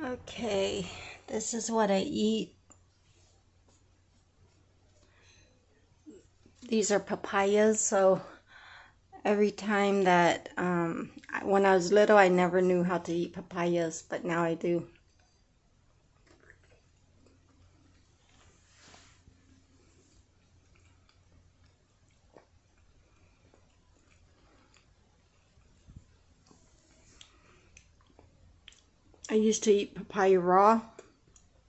Okay, this is what I eat. These are papayas, so every time that, when I was little, I never knew how to eat papayas, but now I do. I used to eat papaya raw,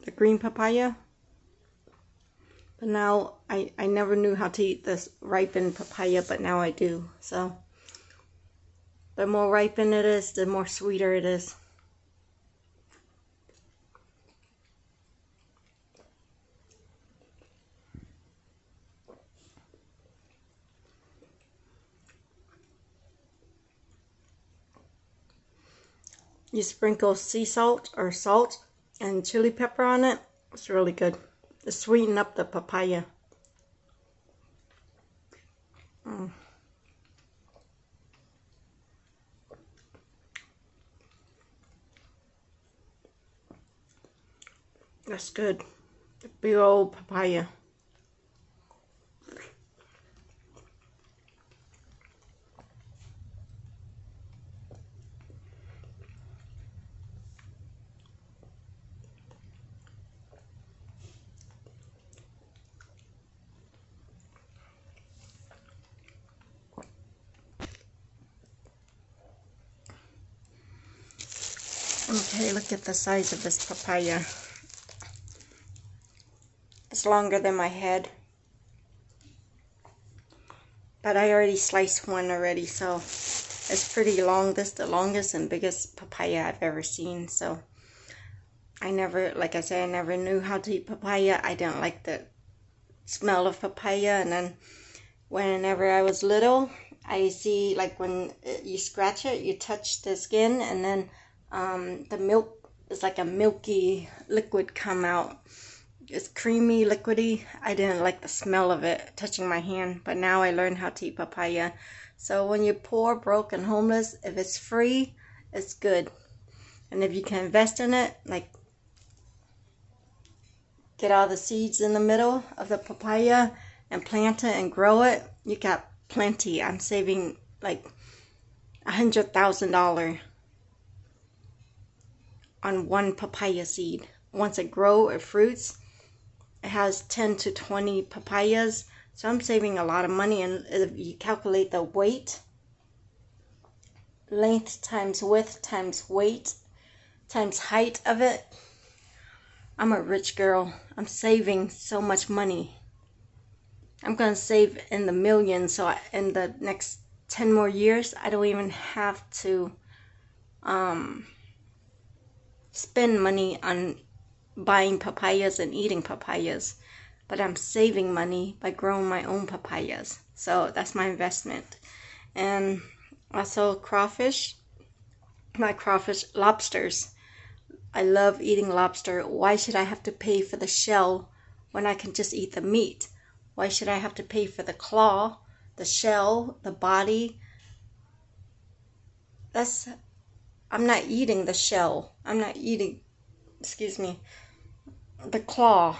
the green papaya, but now I never knew how to eat this ripened papaya, but now I do. So the more ripened it is, the more sweeter it is. You sprinkle sea salt or salt and chili pepper on it. It's really good. To sweeten up the papaya. That's good. The big old papaya. Okay, look at the size of this papaya. It's longer than my head. But I already sliced one already, so it's pretty long. This is the longest and biggest papaya I've ever seen. So I never, like I said, I never knew how to eat papaya. I didn't like the smell of papaya. And then whenever I was little, I see like when you scratch it, you touch the skin, and then the milk is like a milky liquid come out. It's creamy, liquidy. I didn't like the smell of it touching my hand, but now I learned how to eat papaya. So when you're poor, broke, and homeless, if it's free, it's good. And if you can invest in it, like get all the seeds in the middle of the papaya and plant it and grow it, you got plenty. I'm saving like $100,000 on one papaya seed. Once it grows, it fruits. It has 10 to 20 papayas, so I'm saving a lot of money. And if you calculate the weight, length times width times weight times height of it, I'm a rich girl. I'm saving so much money. I'm gonna save in the millions, so in the next 10 more years, I don't even have to spend money on buying papayas and eating papayas, but I'm saving money by growing my own papayas. So that's my investment. And also crawfish, lobsters. I love eating lobster. Why should I have to pay for the shell when I can just eat the meat? Why should I have to pay for the claw, the shell, the body? I'm not eating the shell. I'm not eating, excuse me, the claw.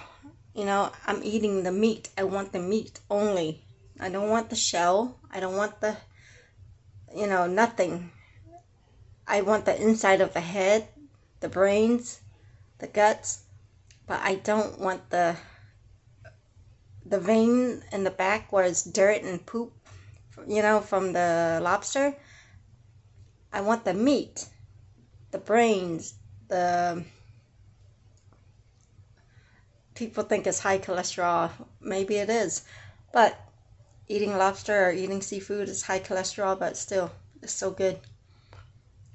I'm eating the meat. I want the meat only. I don't want the shell. I don't want the, nothing. I want the inside of the head, the brains, the guts, but I don't want the vein in the back where it's dirt and poop, from the lobster. I want the meat, the brains, the... People think it's high cholesterol. Maybe it is. But eating lobster or eating seafood is high cholesterol, but still, it's so good.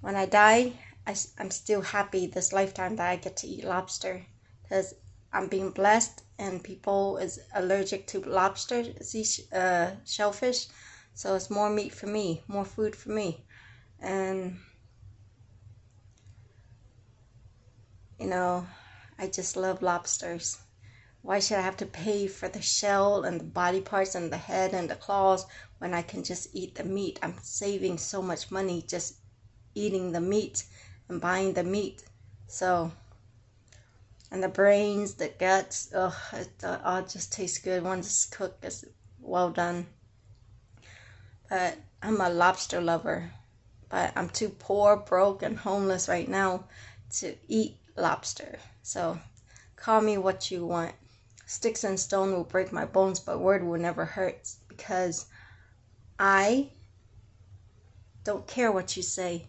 When I die, I'm still happy this lifetime that I get to eat lobster, because I'm being blessed, and people is allergic to lobster, shellfish. So it's more meat for me, more food for me. And, I just love lobsters. Why should I have to pay for the shell and the body parts and the head and the claws when I can just eat the meat? I'm saving so much money just eating the meat and buying the meat. So And the brains, the guts, it all just tastes good once it's cooked. It's well done. But I'm a lobster lover. But I'm too poor, broke, and homeless right now to eat lobster. So call me what you want. Sticks and stone will break my bones, but word will never hurt, because I don't care what you say.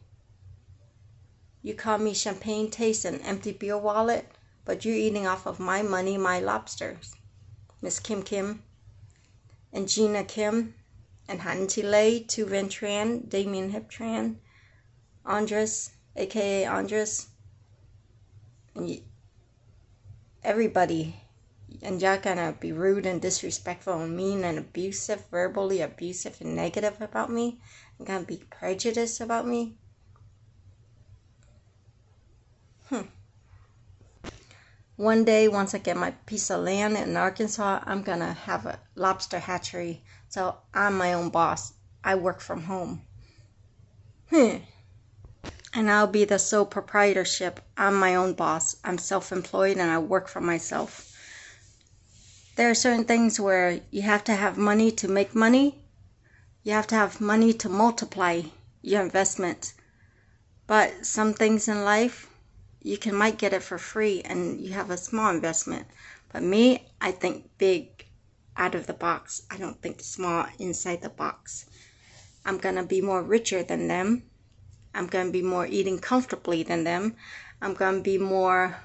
You call me champagne taste and empty beer wallet, but you're eating off of my money, my lobsters. Miss Kim Kim and Gena Kim and Hantilay, Tu Van Tran, Damien Hip Tran, Andres, aka Andres, and everybody. And y'all gonna be rude and disrespectful and mean and abusive, verbally abusive and negative about me, and gonna be prejudiced about me. One day, once I get my piece of land in Arkansas, I'm gonna have a lobster hatchery. So I'm my own boss. I work from home. And I'll be the sole proprietorship. I'm my own boss. I'm self-employed and I work for myself. There are certain things where you have to have money to make money. You have to have money to multiply your investment. But some things in life, you might get it for free and you have a small investment. But me, I think big out of the box. I don't think small inside the box. I'm going to be more richer than them. I'm going to be more eating comfortably than them. I'm going to be more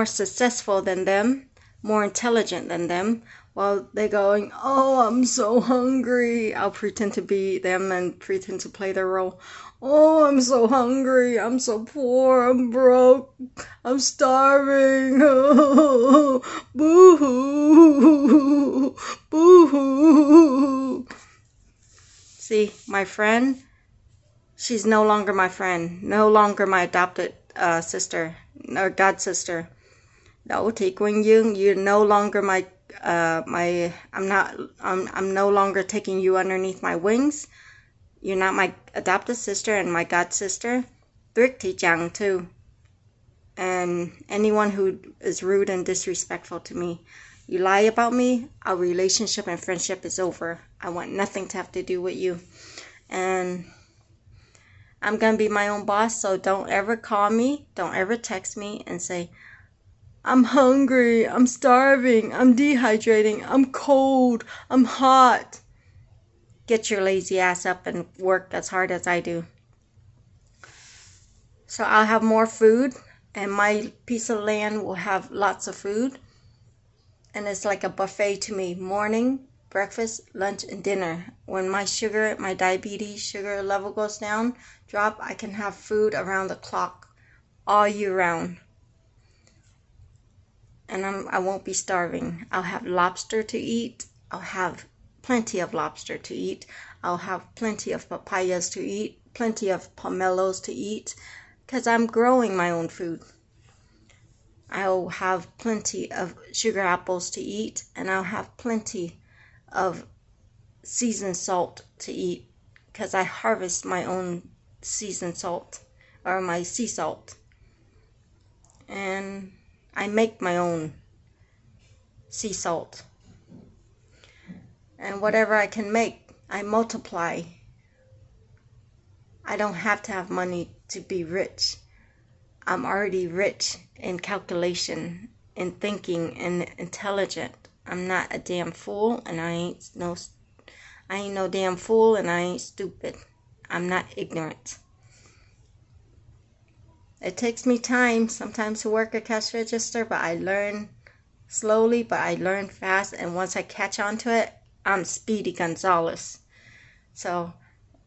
successful than them, more intelligent than them. While they're going, oh, I'm so hungry. I'll pretend to be them and pretend to play their role. Oh, I'm so hungry. I'm so poor. I'm broke. I'm starving. Boo-hoo. Boo-hoo. See, my friend, she's no longer my friend. No longer my adopted sister or god sister. Lotti, you're no longer I'm no longer taking you underneath my wings. You're not my adopted sister and my god sister. Chang too. And anyone who is rude and disrespectful to me. You lie about me, our relationship and friendship is over. I want nothing to have to do with you. And I'm gonna be my own boss, so don't ever call me, don't ever text me and say, I'm hungry, I'm starving, I'm dehydrating, I'm cold, I'm hot. Get your lazy ass up and work as hard as I do. So I'll have more food, and my piece of land will have lots of food. And it's like a buffet to me. Morning, breakfast, lunch, and dinner. When my diabetes sugar level goes down, I can have food around the clock, all year round. And I won't be starving. I'll have lobster to eat. I'll have plenty of lobster to eat. I'll have plenty of papayas to eat, plenty of pomelos to eat, because I'm growing my own food. I'll have plenty of sugar apples to eat, and I'll have plenty of seasoned salt to eat, because I harvest my own seasoned salt, or my sea salt. And I make my own sea salt. And whatever I can make, I multiply. I don't have to have money to be rich. I'm already rich in calculation, in thinking, and intelligent. I'm not a damn fool, and I ain't no damn fool, and I ain't stupid. I'm not ignorant. It takes me time sometimes to work a cash register, but I learn slowly, but I learn fast, and once I catch on to it, I'm Speedy Gonzalez. So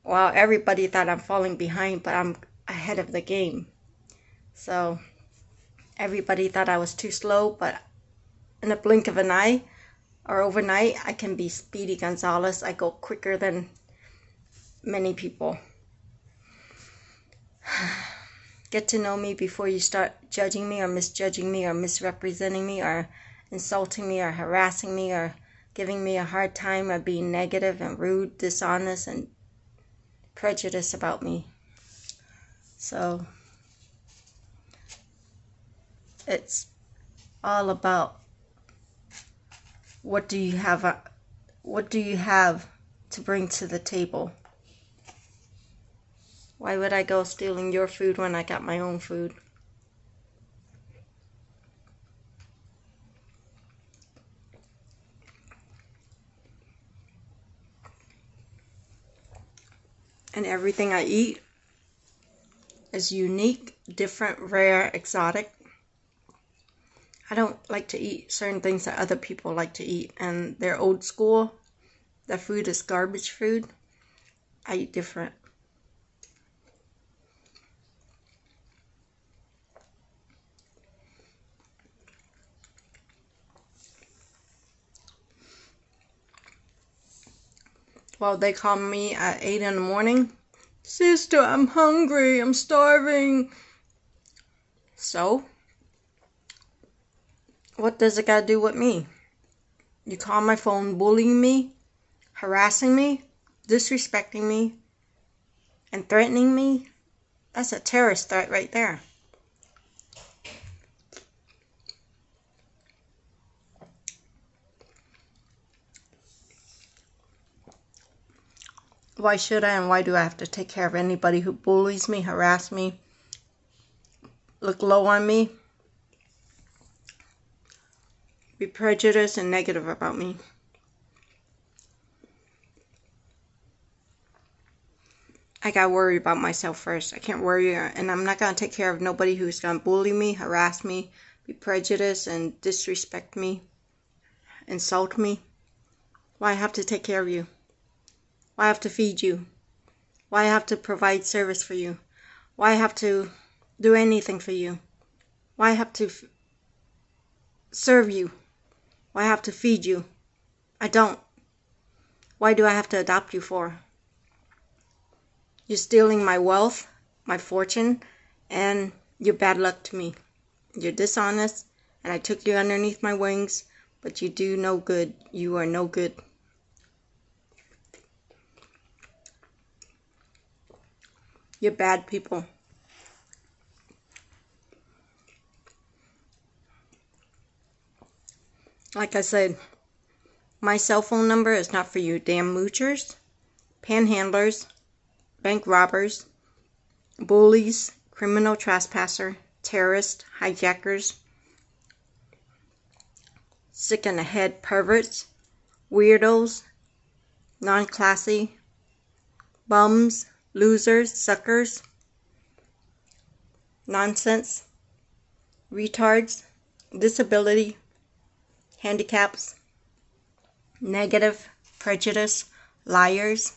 while everybody thought I'm falling behind, but I'm ahead of the game. So everybody thought I was too slow, but in a blink of an eye or overnight, I can be Speedy Gonzalez. I go quicker than many people. Get to know me before you start judging me or misjudging me or misrepresenting me or insulting me or harassing me or giving me a hard time or being negative and rude, dishonest, and prejudiced about me. So It's all about what do you have to bring to the table. Why would I go stealing your food when I got my own food? And everything I eat is unique, different, rare, exotic. I don't like to eat certain things that other people like to eat, and they're old school. Their food is garbage food. I eat different. Well, they call me at 8 in the morning. Sister, I'm hungry. I'm starving. So, what does it got to do with me? You call my phone bullying me, harassing me, disrespecting me, and threatening me? That's a terrorist threat right there. Why should I and why do I have to take care of anybody who bullies me, harass me, look low on me, be prejudiced and negative about me? I gotta worry about myself first. I can't worry, and I'm not gonna take care of nobody who's gonna bully me, harass me, be prejudiced and disrespect me, insult me. Why I have to take care of you? Why I have to feed you? Why I have to provide service for you? Why I have to do anything for you? Why I have to serve you? Why I have to feed you? I don't. Why do I have to adopt you for? You're stealing my wealth, my fortune, and you're bad luck to me. You're dishonest, and I took you underneath my wings, but you do no good. You are no good. You're bad people. Like I said, my cell phone number is not for you damn moochers, panhandlers, bank robbers, bullies, criminal trespasser, terrorists, hijackers, sick in the head perverts, weirdos, non-classy, bums, losers, suckers, nonsense, retards, disability, handicaps, negative, prejudice, liars.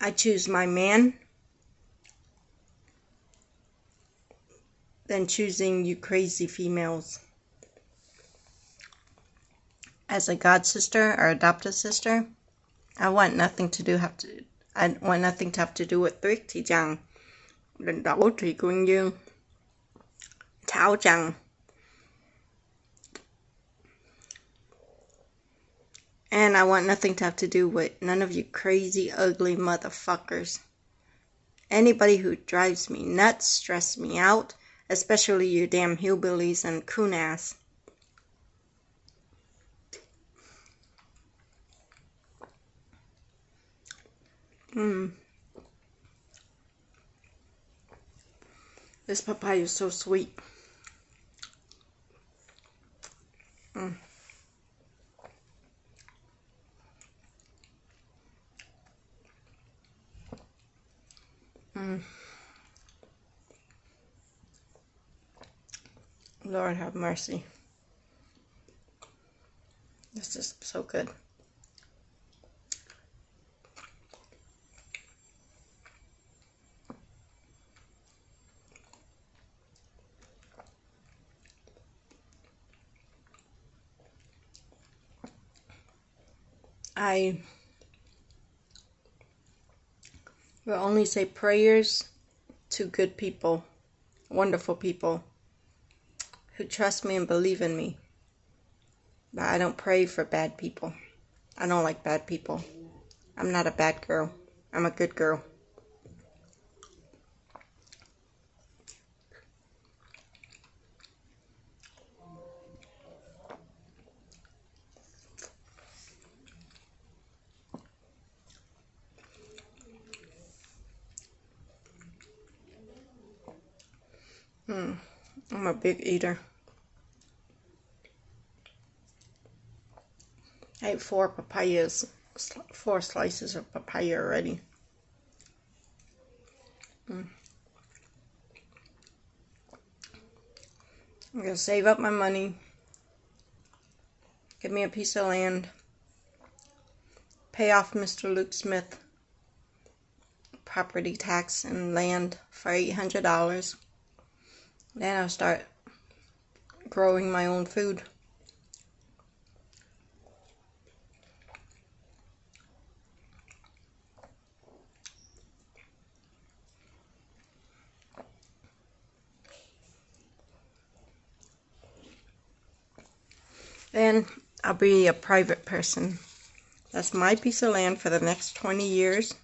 I choose my man than choosing you crazy females. As a god sister or adopted sister, I want nothing to have to do with Tuyết thì chẳng, lần đầu thì cũng như Thảo chẳng. And I want nothing to have to do with none of you crazy, ugly motherfuckers. Anybody who drives me nuts, stress me out, especially you damn hillbillies and coon ass. This papaya is so sweet. Lord have mercy. This is so good. I will only say prayers to good people, wonderful people who trust me and believe in me. But I don't pray for bad people. I don't like bad people. I'm not a bad girl. I'm a good girl. I'm a big eater. I ate 4 papayas, 4 slices of papaya already. I'm going to save up my money, get me a piece of land, pay off Mr. Luke Smith property tax and land for $800. Then I'll start growing my own food. Then I'll be a private person. That's my piece of land for the next 20 years.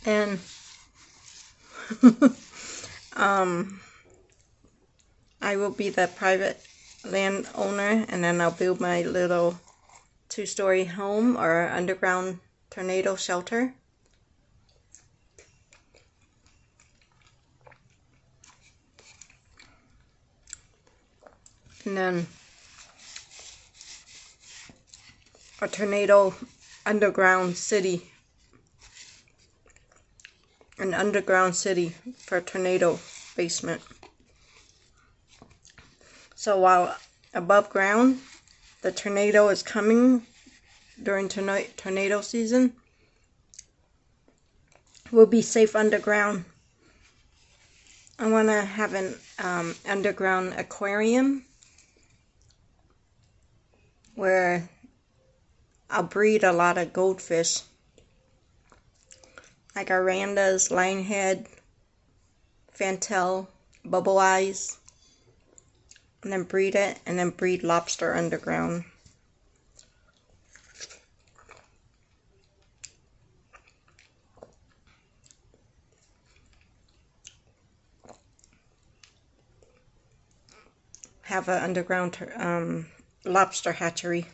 And I will be the private landowner, and then I'll build my little 2-story home or underground tornado shelter. And then a tornado underground city. An underground city for tornado basement. So while above ground, the tornado is coming during tornado season, we'll be safe underground. I want to have an underground aquarium where I'll breed a lot of goldfish, like arandas, lionhead, fantail, bubble eyes, and then breed it, and then breed lobster underground. Have an underground lobster hatchery.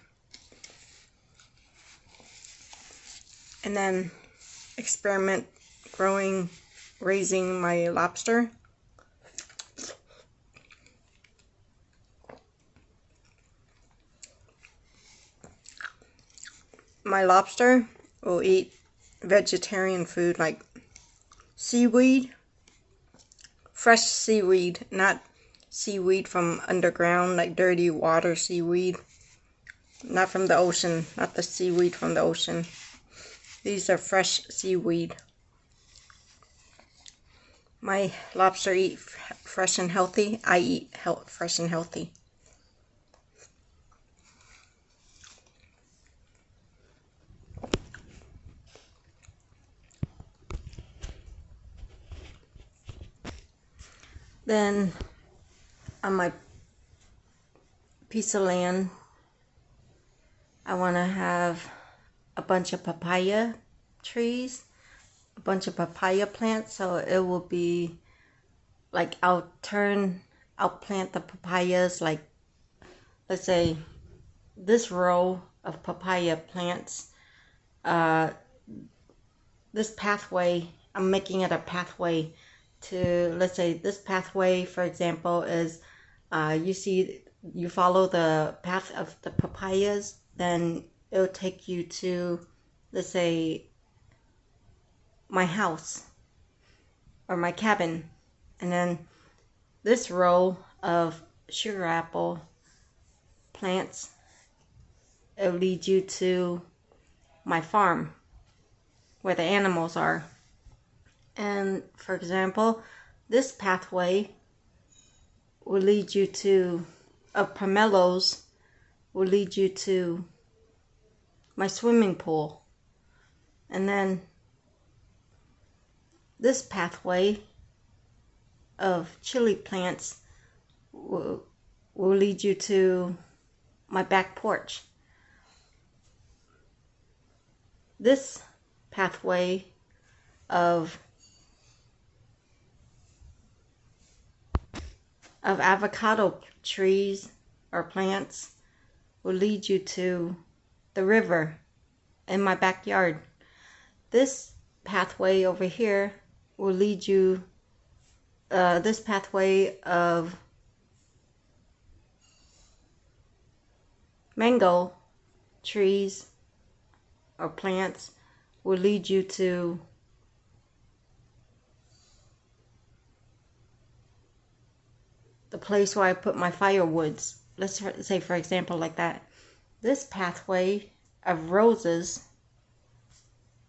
And then experiment raising my lobster. My lobster will eat vegetarian food like seaweed, fresh seaweed, not seaweed from underground, like dirty water seaweed. Not from the ocean, not the seaweed from the ocean. These are fresh seaweed. My lobster eat fresh and healthy. I eat fresh and healthy. Then on my piece of land, I want to have a bunch of papaya trees, a bunch of papaya plants, so it will be like I'll plant the papayas, like let's say this row of papaya plants, this pathway, I'm making it a pathway to, let's say this pathway, for example, is you follow the path of the papayas, then it'll take you to, let's say, my house or my cabin. And then this row of sugar apple plants, it'll lead you to my farm where the animals are. And for example, this pathway will lead you to, pomelos will lead you to my swimming pool. And then this pathway of chili plants will will lead you to my back porch. This pathway of avocado trees or plants will lead you to the river in my backyard. This pathway over here will lead you, this pathway of mango trees or plants will lead you to the place where I put my firewoods. Let's say, for example, like that. This pathway of roses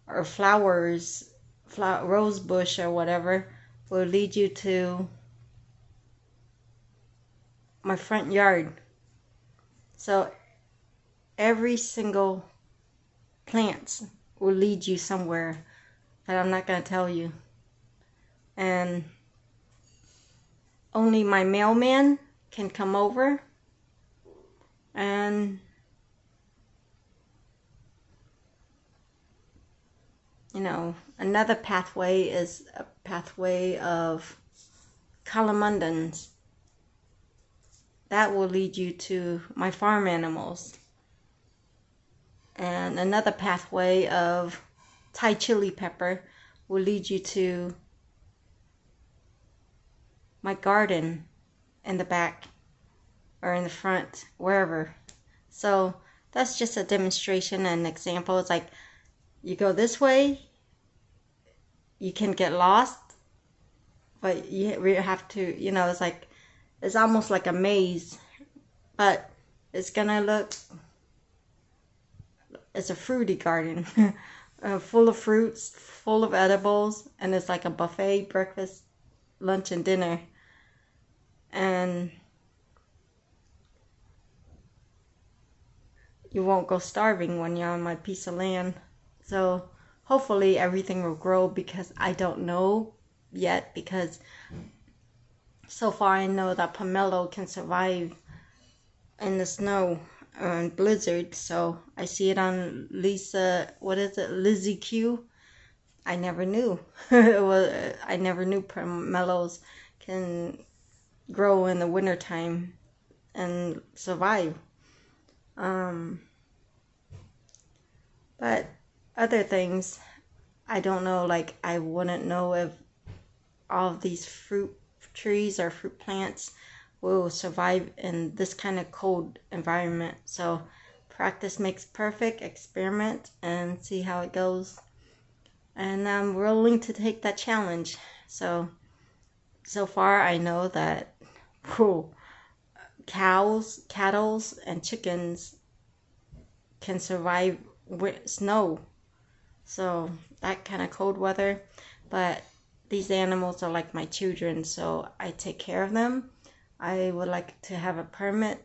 or flowers, rose bush or whatever, will lead you to my front yard. So every single plant will lead you somewhere that I'm not going to tell you. And only my mailman can come over, and you know, another pathway is a pathway of calamundans. That will lead you to my farm animals. And another pathway of Thai chili pepper will lead you to my garden in the back or in the front, wherever. So that's just a demonstration and example. It's like you go this way, you can get lost, but you really have to, you know, it's like, it's almost like a maze, but it's gonna look, it's a fruity garden. Full of fruits, full of edibles, and it's like a buffet, breakfast, lunch, and dinner. And you won't go starving when you're on my piece of land. So hopefully everything will grow, because I don't know yet, because so far I know that pomelo can survive in the snow and blizzard. So I see it on Lizzie Q. I never knew. I never knew pomelos can grow in the wintertime and survive. But other things, I don't know, like I wouldn't know if all of these fruit trees or fruit plants will survive in this kind of cold environment. So practice makes perfect. Experiment and see how it goes. And I'm willing to take that challenge. So far I know that cows, cattle, and chickens can survive with snow. So that kind of cold weather. But these animals are like my children, so I take care of them. I would like to have a permit,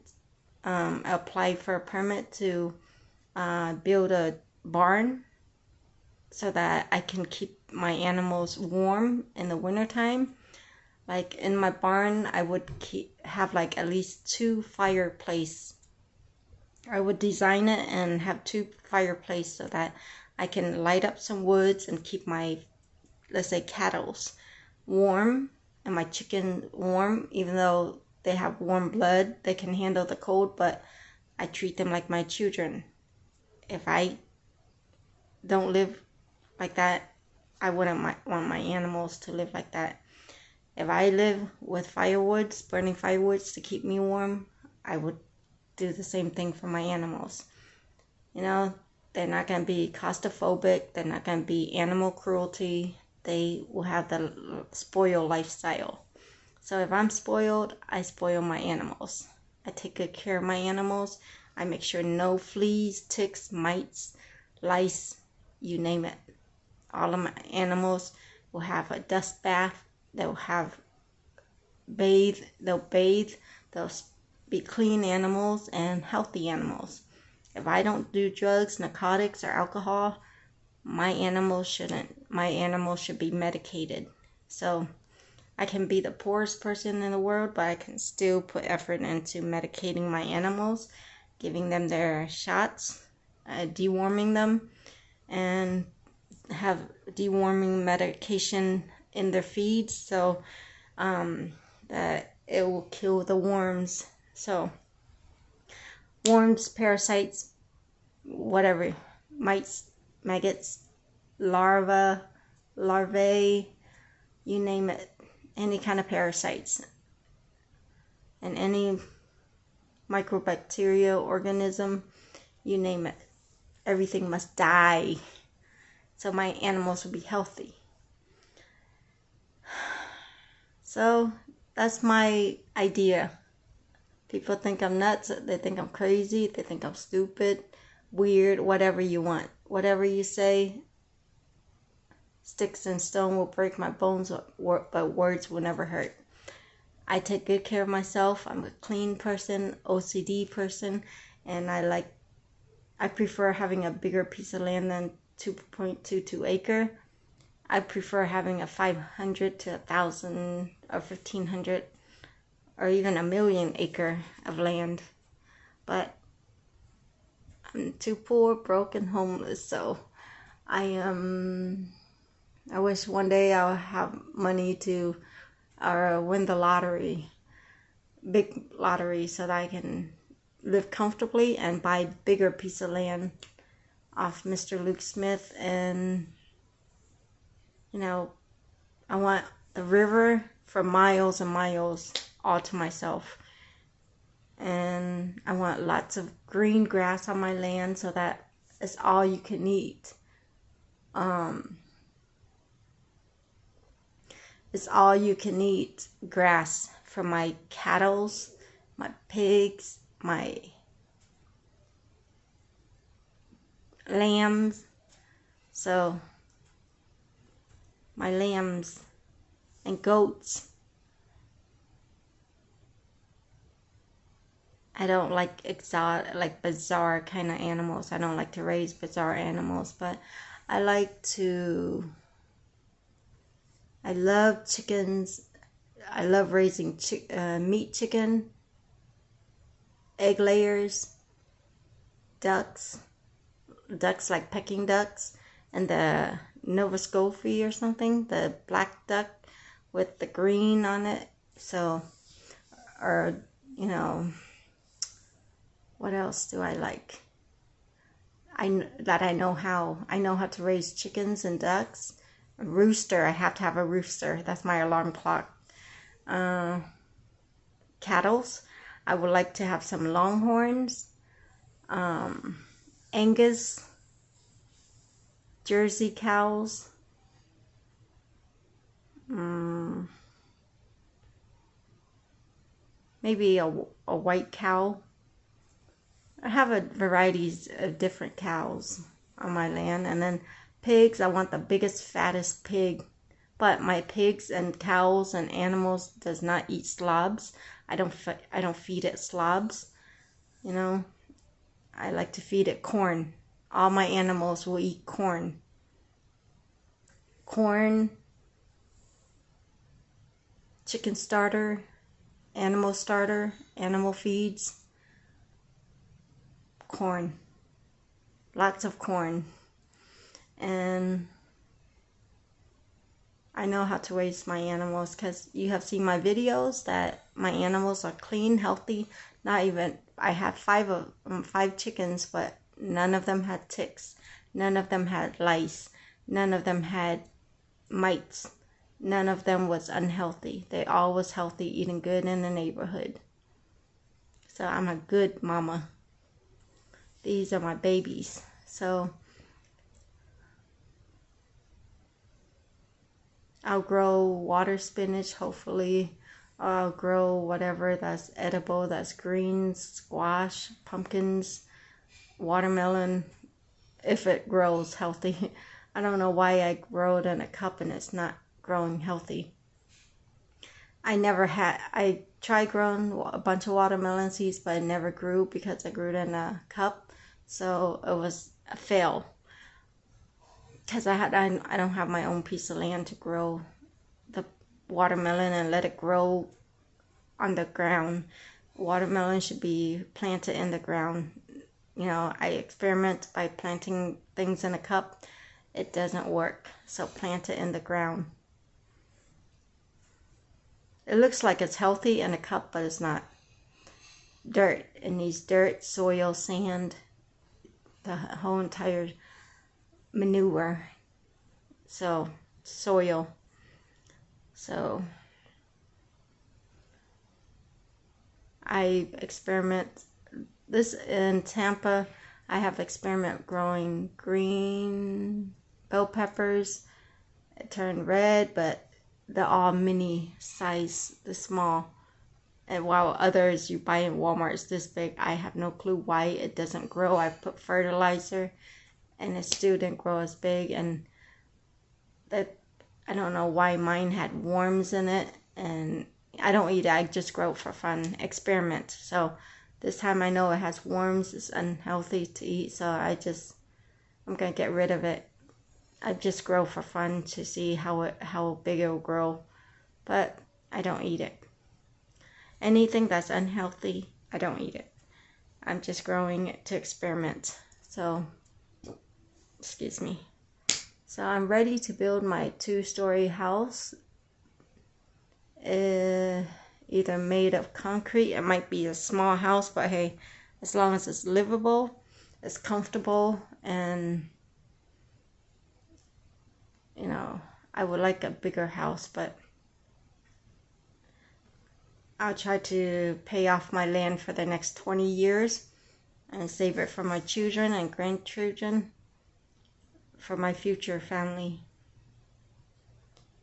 apply for a permit to build a barn so that I can keep my animals warm in the wintertime. Like in my barn, I would have like at least 2 fireplaces. I would design it and have 2 fireplaces so that I can light up some woods and keep my, let's say, cattle warm and my chicken warm. Even though they have warm blood, they can handle the cold, but I treat them like my children. If I don't live like that, I wouldn't want my animals to live like that. If I live with firewoods, burning firewoods to keep me warm, I would do the same thing for my animals. You know, they're not going to be claustrophobic. They're not going to be animal cruelty. They will have the spoiled lifestyle. So if I'm spoiled, I spoil my animals. I take good care of my animals. I make sure no fleas, ticks, mites, lice, you name it. All of my animals will have a dust bath. They'll bathe. They'll be clean animals and healthy animals. If I don't do drugs, narcotics, or alcohol, my animals shouldn't. My animals should be medicated. So I can be the poorest person in the world, but I can still put effort into medicating my animals, giving them their shots, deworming them, and have deworming medication in their feeds so that it will kill the worms. So worms, parasites, whatever, mites, maggots, larvae, you name it, any kind of parasites, and any microbacterial organism, you name it, everything must die so my animals will be healthy. So that's my idea. People think I'm nuts, they think I'm crazy, they think I'm stupid, weird, whatever you want. Whatever you say, sticks and stone will break my bones, but words will never hurt. I take good care of myself. I'm a clean person, OCD person, and I prefer having a bigger piece of land than 2.22 acre. I prefer having a 500 to 1,000 or 1,500 or even 1,000,000 acre of land. But I'm too poor, broke, and homeless, so I wish one day I'll have money to win the lottery, big lottery, so that I can live comfortably and buy a bigger piece of land off Mr. Luke Smith. And I want the river for miles and miles all to myself, and I want lots of green grass on my land so that it's all you can eat. It's all you can eat grass for my cattle, my pigs, my lambs. So my lambs and goats. I don't like bizarre kind of animals. I don't like to raise bizarre animals, but I love chickens. I love raising meat chicken, egg layers, ducks like Peking ducks, and the Nova Scotia or something, the black duck with the green on it. So, or what else do I like? I know how to raise chickens and ducks. A rooster, I have to have a rooster. That's my alarm clock. Cattles, I would like to have some longhorns, Angus, Jersey cows, maybe a white cow. I have a varieties of different cows on my land. And then pigs, I want the biggest, fattest pig. But my pigs and cows and animals does not eat slobs. I don't feed it slobs. I like to feed it corn. All my animals will eat corn. Corn, chicken starter, animal feeds, corn. Lots of corn. And I know how to raise my animals because you have seen my videos that my animals are clean, healthy. Not even, I had 5 chickens, but none of them had ticks. None of them had lice. None of them had mites. None of them was unhealthy. They all was healthy, eating good in the neighborhood. So I'm a good mama. These are my babies. So I'll grow water spinach, hopefully. I'll grow whatever that's edible, that's greens, squash, pumpkins, watermelon, if it grows healthy. I don't know why I grow it in a cup and it's not growing healthy. I tried growing a bunch of watermelon seeds, but it never grew because I grew it in a cup. So it was a fail. Because I don't have my own piece of land to grow watermelon and let it grow on the ground. Watermelon should be planted in the ground. You know, I experiment by planting things in a cup. It doesn't work. So plant it in the ground. It looks like it's healthy in a cup, but it's not. Dirt. It needs dirt, soil, sand, the whole entire manure. So, soil. So, I experiment. This in Tampa, I have experiment growing green bell peppers. It turned red, but they're all mini size, the small. And while others you buy in Walmart is this big, I have no clue why it doesn't grow. I put fertilizer and it still didn't grow as big. And that, I don't know why mine had worms in it. And I don't eat it. I just grow it for fun. Experiment. So this time I know it has worms. It's unhealthy to eat. So I'm going to get rid of it. I just grow for fun to see how big it will grow. But I don't eat it. Anything that's unhealthy, I don't eat it. I'm just growing it to experiment. So, excuse me. So I'm ready to build my 2-story house. Either made of concrete. It might be a small house, but hey, as long as it's livable, it's comfortable, and you know, I would like a bigger house, but I'll try to pay off my land for the next 20 years and save it for my children and grandchildren, for my future family.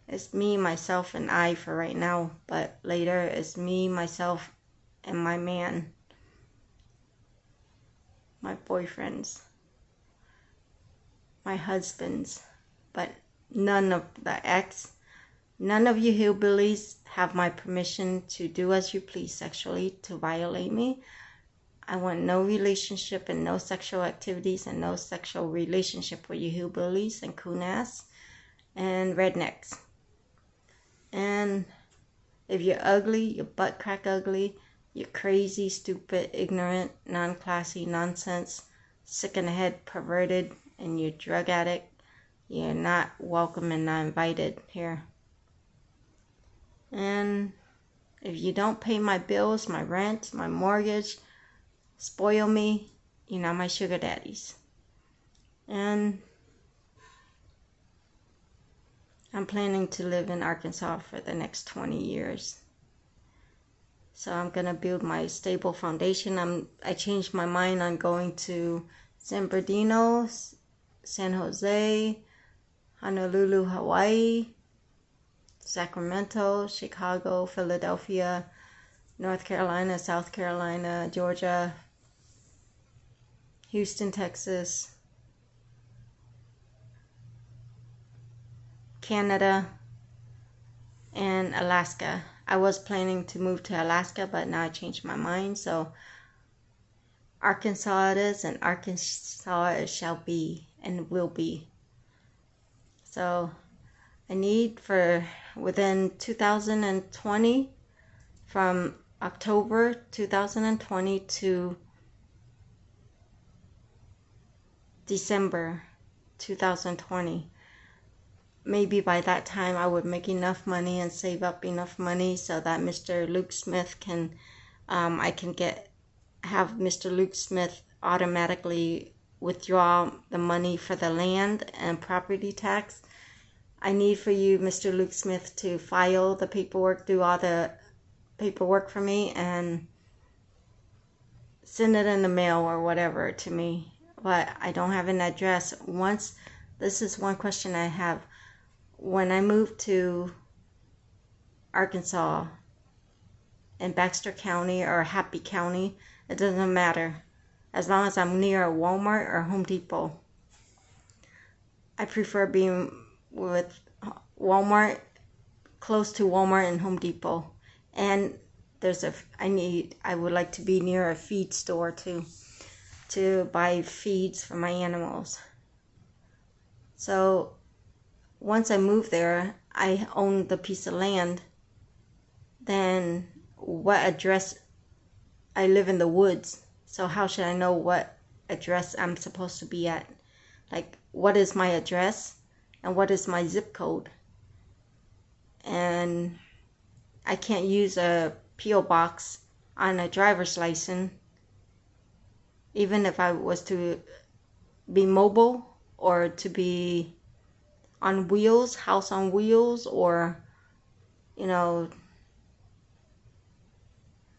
It's me, myself, and I for right now, but later it's me, myself, and my man, my boyfriends, my husbands, but none of the ex. None of you hillbillies have my permission to do as you please sexually, to violate me. I want no relationship and no sexual activities and no sexual relationship with you hillbillies and coon-ass and rednecks. And if you're ugly, you're butt crack ugly, you're crazy, stupid, ignorant, non-classy, nonsense, sick in the head, perverted, and you're drug addict, you're not welcome and not invited here. And if you don't pay my bills, my rent, my mortgage, spoil me, you're not my sugar daddies. And I'm planning to live in Arkansas for the next 20 years. So I'm going to build my stable foundation. I changed my mind on going to San Bernardino, San Jose, Honolulu, Hawaii, Sacramento, Chicago, Philadelphia, North Carolina, South Carolina, Georgia, Houston, Texas, Canada, and Alaska. I was planning to move to Alaska, but now I changed my mind. So Arkansas it is, and Arkansas it shall be and will be. So I need for within 2020, from October 2020 to December 2020. Maybe by that time I would make enough money and save up enough money so that Mr. Luke Smith can, I can have Mr. Luke Smith automatically withdraw the money for the land and property tax. I need for you, Mr. Luke Smith, to file the paperwork, do all the paperwork for me, and send it in the mail or whatever to me. But I don't have an address. This is one question I have. When I move to Arkansas in Baxter County or Happy County, it doesn't matter. As long as I'm near a Walmart or Home Depot. I prefer being with Walmart, close to Walmart and Home Depot. And I would like to be near a feed store too, to buy feeds for my animals. So once I move there, I own the piece of land, then what address? I live in the woods, so how should I know what address I'm supposed to be at? Like, what is my address and what is my zip code? And I can't use a P.O. box on a driver's license, even if I was to be mobile or to be on wheels, house on wheels, or, you know,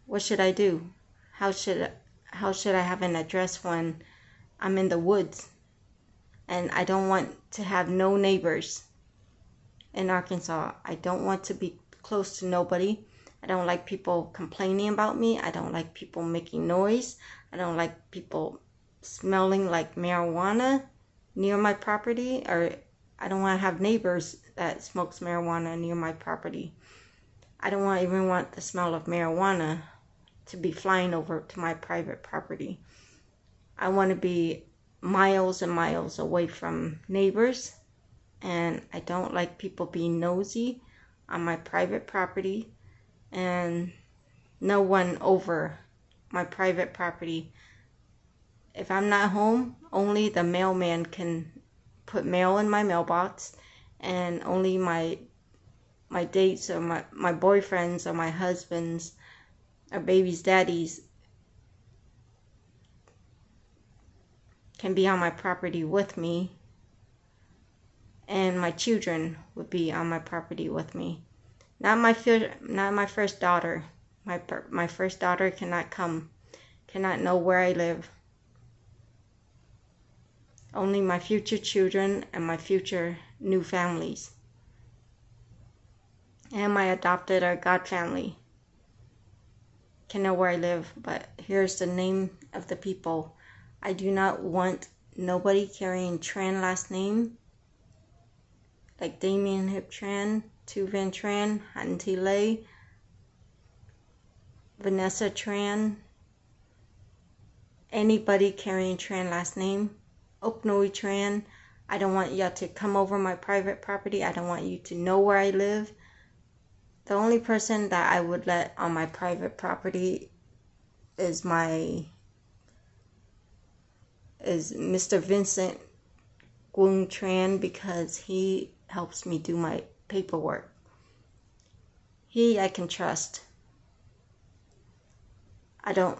what should I do? How should I have an address when I'm in the woods and I don't want to have no neighbors in Arkansas? I don't want to be close to nobody. I don't like people complaining about me. I don't like people making noise. I don't like people smelling like marijuana near my property, or I don't want to have neighbors that smokes marijuana near my property. I don't even want the smell of marijuana to be flying over to my private property. I want to be miles and miles away from neighbors, and I don't like people being nosy on my private property, and no one over my private property. If I'm not home, only the mailman can put mail in my mailbox, and only my dates or my boyfriends or my husbands or baby's daddies can be on my property with me, and my children would be on my property with me. Not my first daughter. My first daughter cannot know where I live. Only my future children and my future new families, and my adopted or God family can know where I live. But here's the name of the people. I do not want nobody carrying Tran last name, like Damien Hip Tran, Tu Van Tran, Hanti Lay, Vanessa Tran, anybody carrying Tran last name, Oknoi Tran. I don't want y'all to come over my private property. I don't want you to know where I live. The only person that I would let on my private property is Mr. Vincent Guang Tran, because he helps me do my paperwork. I can trust. I don't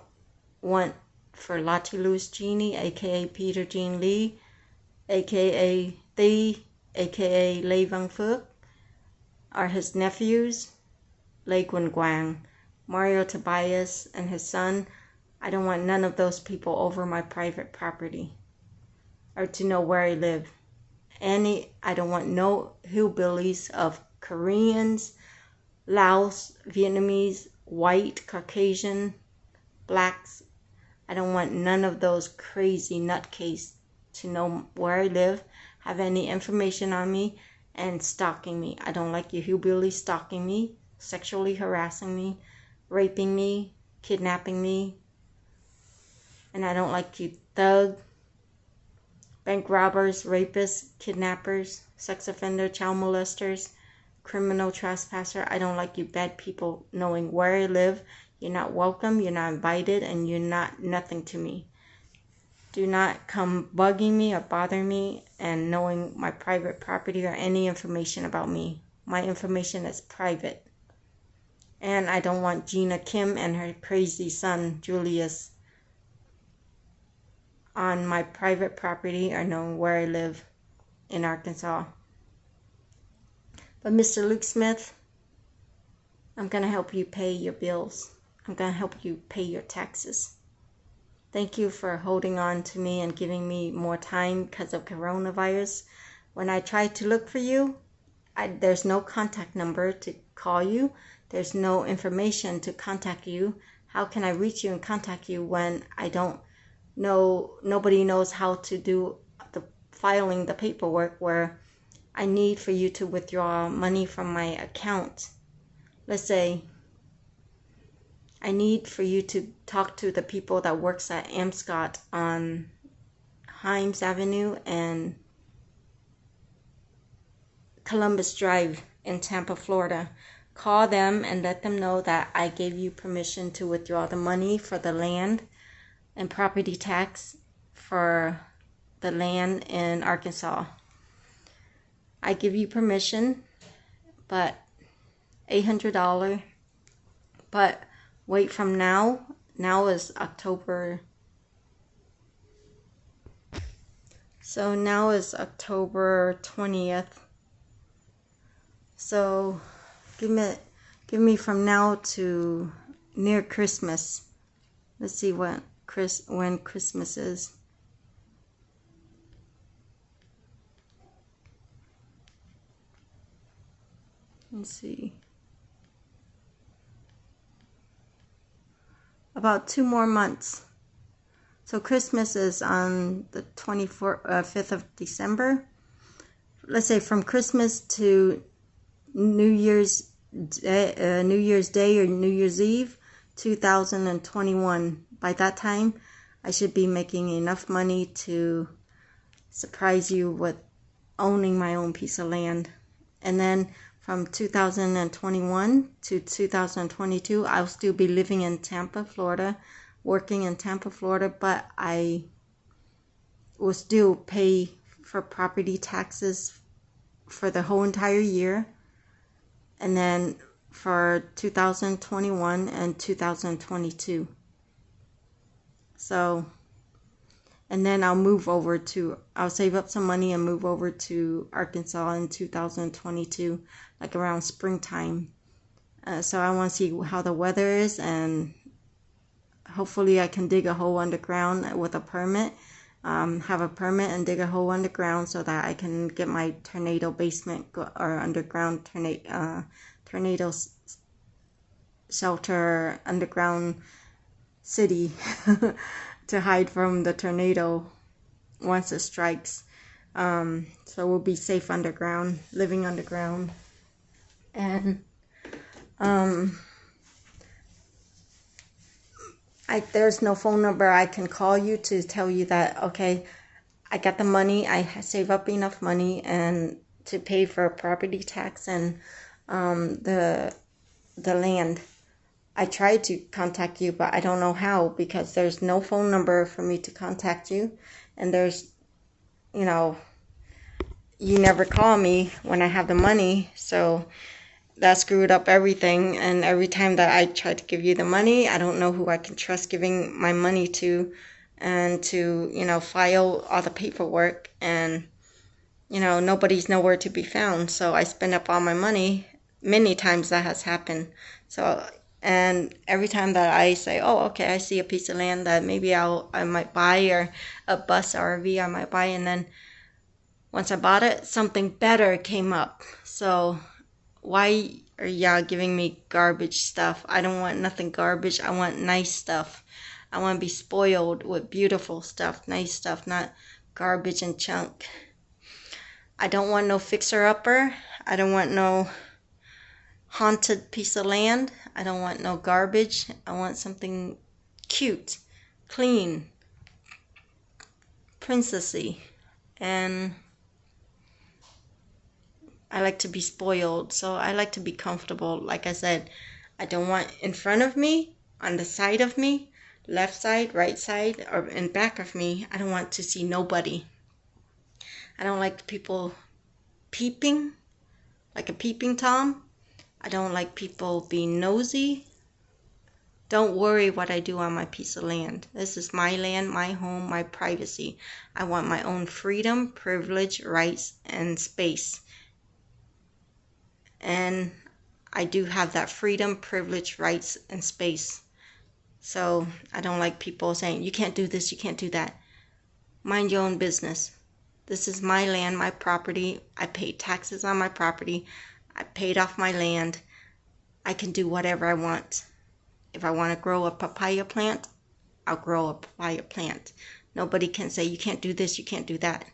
want for Lotti louisjeanne, aka Peter Jean Lee, aka Thi, aka Lê Văn Phước, or his nephews, Lê Quỳnh Quang, Mario Tobias, and his son. I don't want none of those people over my private property or to know where I live. I don't want no hillbillies of Koreans, Laos, Vietnamese, white, Caucasian, blacks. I don't want none of those crazy nutcase to know where I live, have any information on me, and stalking me. I don't like you hillbillies stalking me, sexually harassing me, raping me, kidnapping me. And I don't like you thug, bank robbers, rapists, kidnappers, sex offender, child molesters, criminal trespasser. I don't like you bad people knowing where I live. You're not welcome, you're not invited, and you're not nothing to me. Do not come bugging me or bothering me and knowing my private property or any information about me. My information is private. And I don't want Gena Kim and her crazy son, Julius, on my private property or knowing where I live in Arkansas. But Mr. Luke Smith, I'm going to help you pay your bills. I'm going to help you pay your taxes. Thank you for holding on to me and giving me more time because of coronavirus. When I tried to look for you, there's no contact number to call you. There's no information to contact you. How can I reach you and contact you when I don't know, nobody knows how to do the filing the paperwork where I need for you to withdraw money from my account? Let's say I need for you to talk to the people that works at Amscot on Himes Avenue and Columbus Drive in Tampa, Florida. Call them and let them know that I gave you permission to withdraw the money for the land and property tax for the land in Arkansas. I give you permission, but $800. But wait, from now is October. So now is October 20th. So give me from now to near Christmas. Let's see when Christmas is. Let's see. About 2 more months. So Christmas is on the 5th of December. Let's say from Christmas to New Year's Day or New Year's Eve, 2021. By that time, I should be making enough money to surprise you with owning my own piece of land. And then from 2021 to 2022, I'll still be living in Tampa, Florida, working in Tampa, Florida, but I will still pay for property taxes for the whole entire year. And then for 2021 and 2022. So, and then I'll save up some money and move over to Arkansas in 2022, like around springtime. So I want to see how the weather is, and hopefully I can dig a hole underground with a permit. Have a permit and dig a hole underground so that I can get my tornado basement or underground tornado shelter, underground city to hide from the tornado once it strikes. So we'll be safe underground, living underground. And there's no phone number I can call you to tell you that, okay, I got the money, I save up enough money and to pay for property tax and the land. I tried to contact you, but I don't know how, because there's no phone number for me to contact you, and there's, you never call me when I have the money, so that screwed up everything. And every time that I try to give you the money, I don't know who I can trust giving my money to, and to, file all the paperwork, and, nobody's nowhere to be found. So I spend up all my money. Many times that has happened. So, and every time that I say, oh, okay, I see a piece of land that maybe I might buy, or a bus RV I might buy, and then once I bought it, something better came up. So why are y'all giving me garbage stuff? I don't want nothing garbage. I want nice stuff. I want to be spoiled with beautiful stuff, nice stuff, not garbage and junk. I don't want no fixer-upper. I don't want no haunted piece of land. I don't want no garbage. I want something cute, clean, princessy, and I like to be spoiled, so I like to be comfortable. Like I said, I don't want in front of me, on the side of me, left side, right side, or in back of me. I don't want to see nobody. I don't like people peeping, like a peeping Tom. I don't like people being nosy. Don't worry what I do on my piece of land. This is my land, my home, my privacy. I want my own freedom, privilege, rights, and space. And I do have that freedom, privilege, rights, and space. So I don't like people saying, you can't do this, you can't do that. Mind your own business. This is my land, my property. I paid taxes on my property. I paid off my land. I can do whatever I want. If I want to grow a papaya plant, I'll grow a papaya plant. Nobody can say, you can't do this, you can't do that.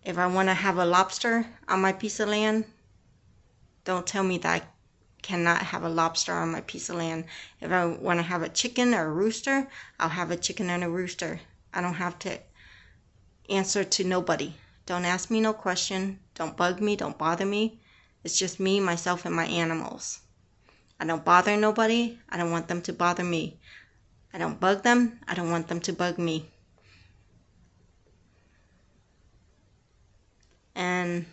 If I want to have a lobster on my piece of land, don't tell me that I cannot have a lobster on my piece of land. If I want to have a chicken or a rooster, I'll have a chicken and a rooster. I don't have to answer to nobody. Don't ask me no question. Don't bug me. Don't bother me. It's just me, myself, and my animals. I don't bother nobody. I don't want them to bother me. I don't bug them. I don't want them to bug me. And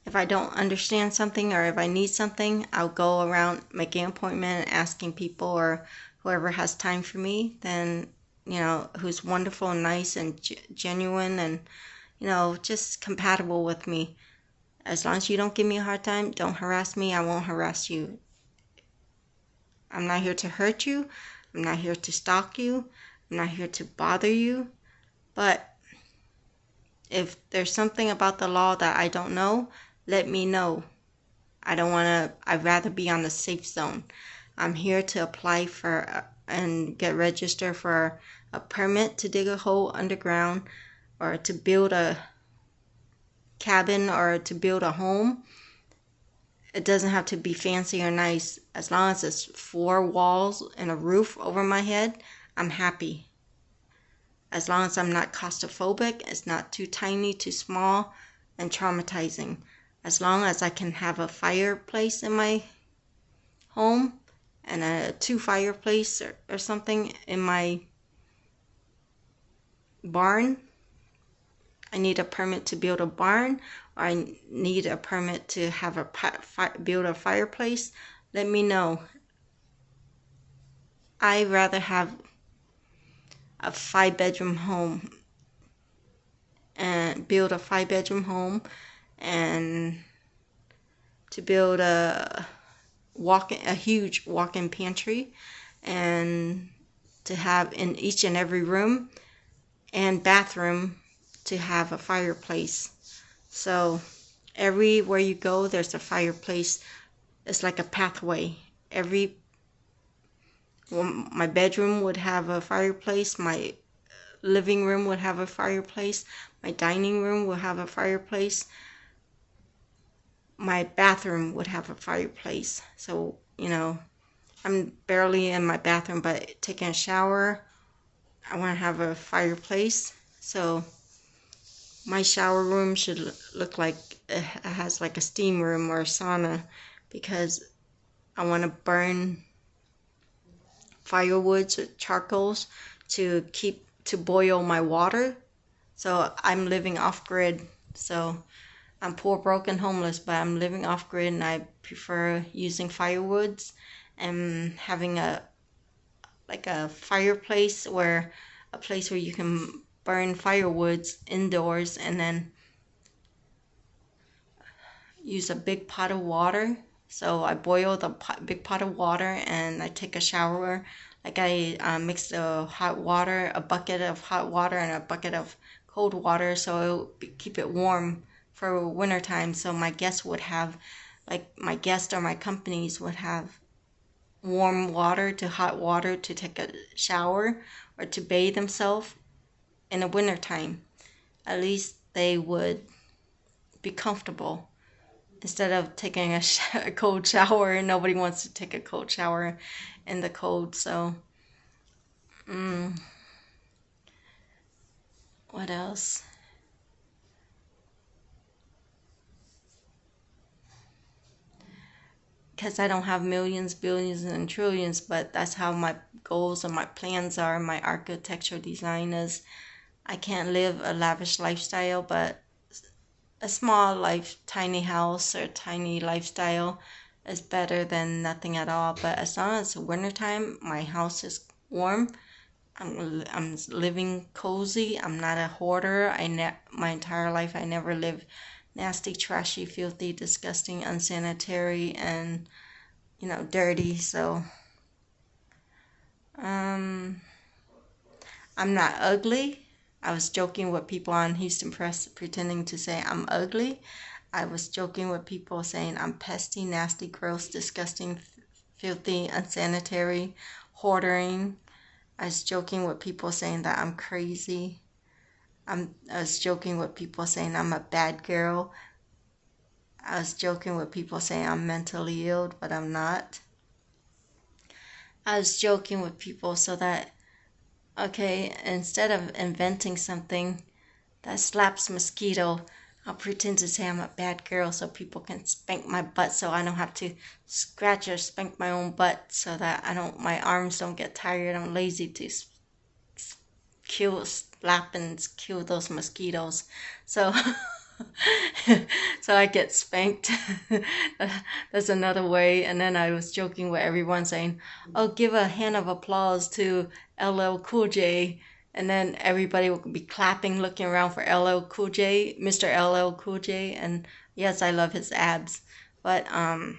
if I don't understand something or if I need something, I'll go around making an appointment and asking people or whoever has time for me, then, who's wonderful and nice and genuine and, just compatible with me. As long as you don't give me a hard time, don't harass me, I won't harass you. I'm not here to hurt you. I'm not here to stalk you. I'm not here to bother you. But if there's something about the law that I don't know, let me know. I'd rather be on the safe zone. I'm here to apply for and get registered for a permit to dig a hole underground or to build a cabin or to build a home. It doesn't have to be fancy or nice. As long as it's 4 walls and a roof over my head, I'm happy. As long as I'm not claustrophobic, it's not too tiny, too small, and traumatizing. As long as I can have a fireplace in my home and a 2 fireplace or something in my barn. I need a permit to build a barn, or I need a permit to have build a fireplace. Let me know. I'd rather have a 5-bedroom home and build a 5-bedroom home and to build a huge walk-in pantry and to have in each and every room and bathroom to have a fireplace. So everywhere you go, there's a fireplace. It's like a pathway. My bedroom would have a fireplace. My living room would have a fireplace. My dining room would have a fireplace. My bathroom would have a fireplace. So, I'm barely in my bathroom, but taking a shower, I want to have a fireplace. So my shower room should look like it has like a steam room or a sauna, because I want to burn firewoods or charcoals to boil my water. So I'm living off grid. So I'm poor, broken, homeless, but I'm living off grid, and I prefer using firewoods and having a fireplace a place where you can burn firewoods indoors and then use a big pot of water. So I boil the big pot of water and I take a shower. Like I mix the hot water, a bucket of hot water and a bucket of cold water, so it'll keep it warm for wintertime. So my guests would have, my guests or my companies would have warm water to hot water to take a shower or to bathe themselves in the wintertime. At least they would be comfortable instead of taking a cold shower. Nobody wants to take a cold shower in the cold. So what else? Because I don't have millions, billions, and trillions, but that's how my goals and my plans are. My architectural design is, I can't live a lavish lifestyle, but a small tiny house or tiny lifestyle is better than nothing at all. But as long as it's wintertime, my house is warm. I'm living cozy. I'm not a hoarder. My entire life I never lived nasty, trashy, filthy, disgusting, unsanitary, and dirty. So I'm not ugly. I was joking with people on Houston Press pretending to say I'm ugly. I was joking with people saying I'm pesty, nasty, gross, disgusting, filthy, unsanitary, hoarding. I was joking with people saying that I'm crazy. I was joking with people saying I'm a bad girl. I was joking with people saying I'm mentally ill, but I'm not. I was joking with people so that, okay, instead of inventing something that slaps mosquito, I'll pretend to say I'm a bad girl so people can spank my butt so I don't have to scratch or spank my own butt so that my arms don't get tired. I'm lazy to slap and kill those mosquitoes. So so I get spanked. That's another way. And then I was joking with everyone saying, "Oh, give a hand of applause to LL Cool J." And then everybody would be clapping, looking around for LL Cool J, Mr. LL Cool J. And yes, I love his abs. But I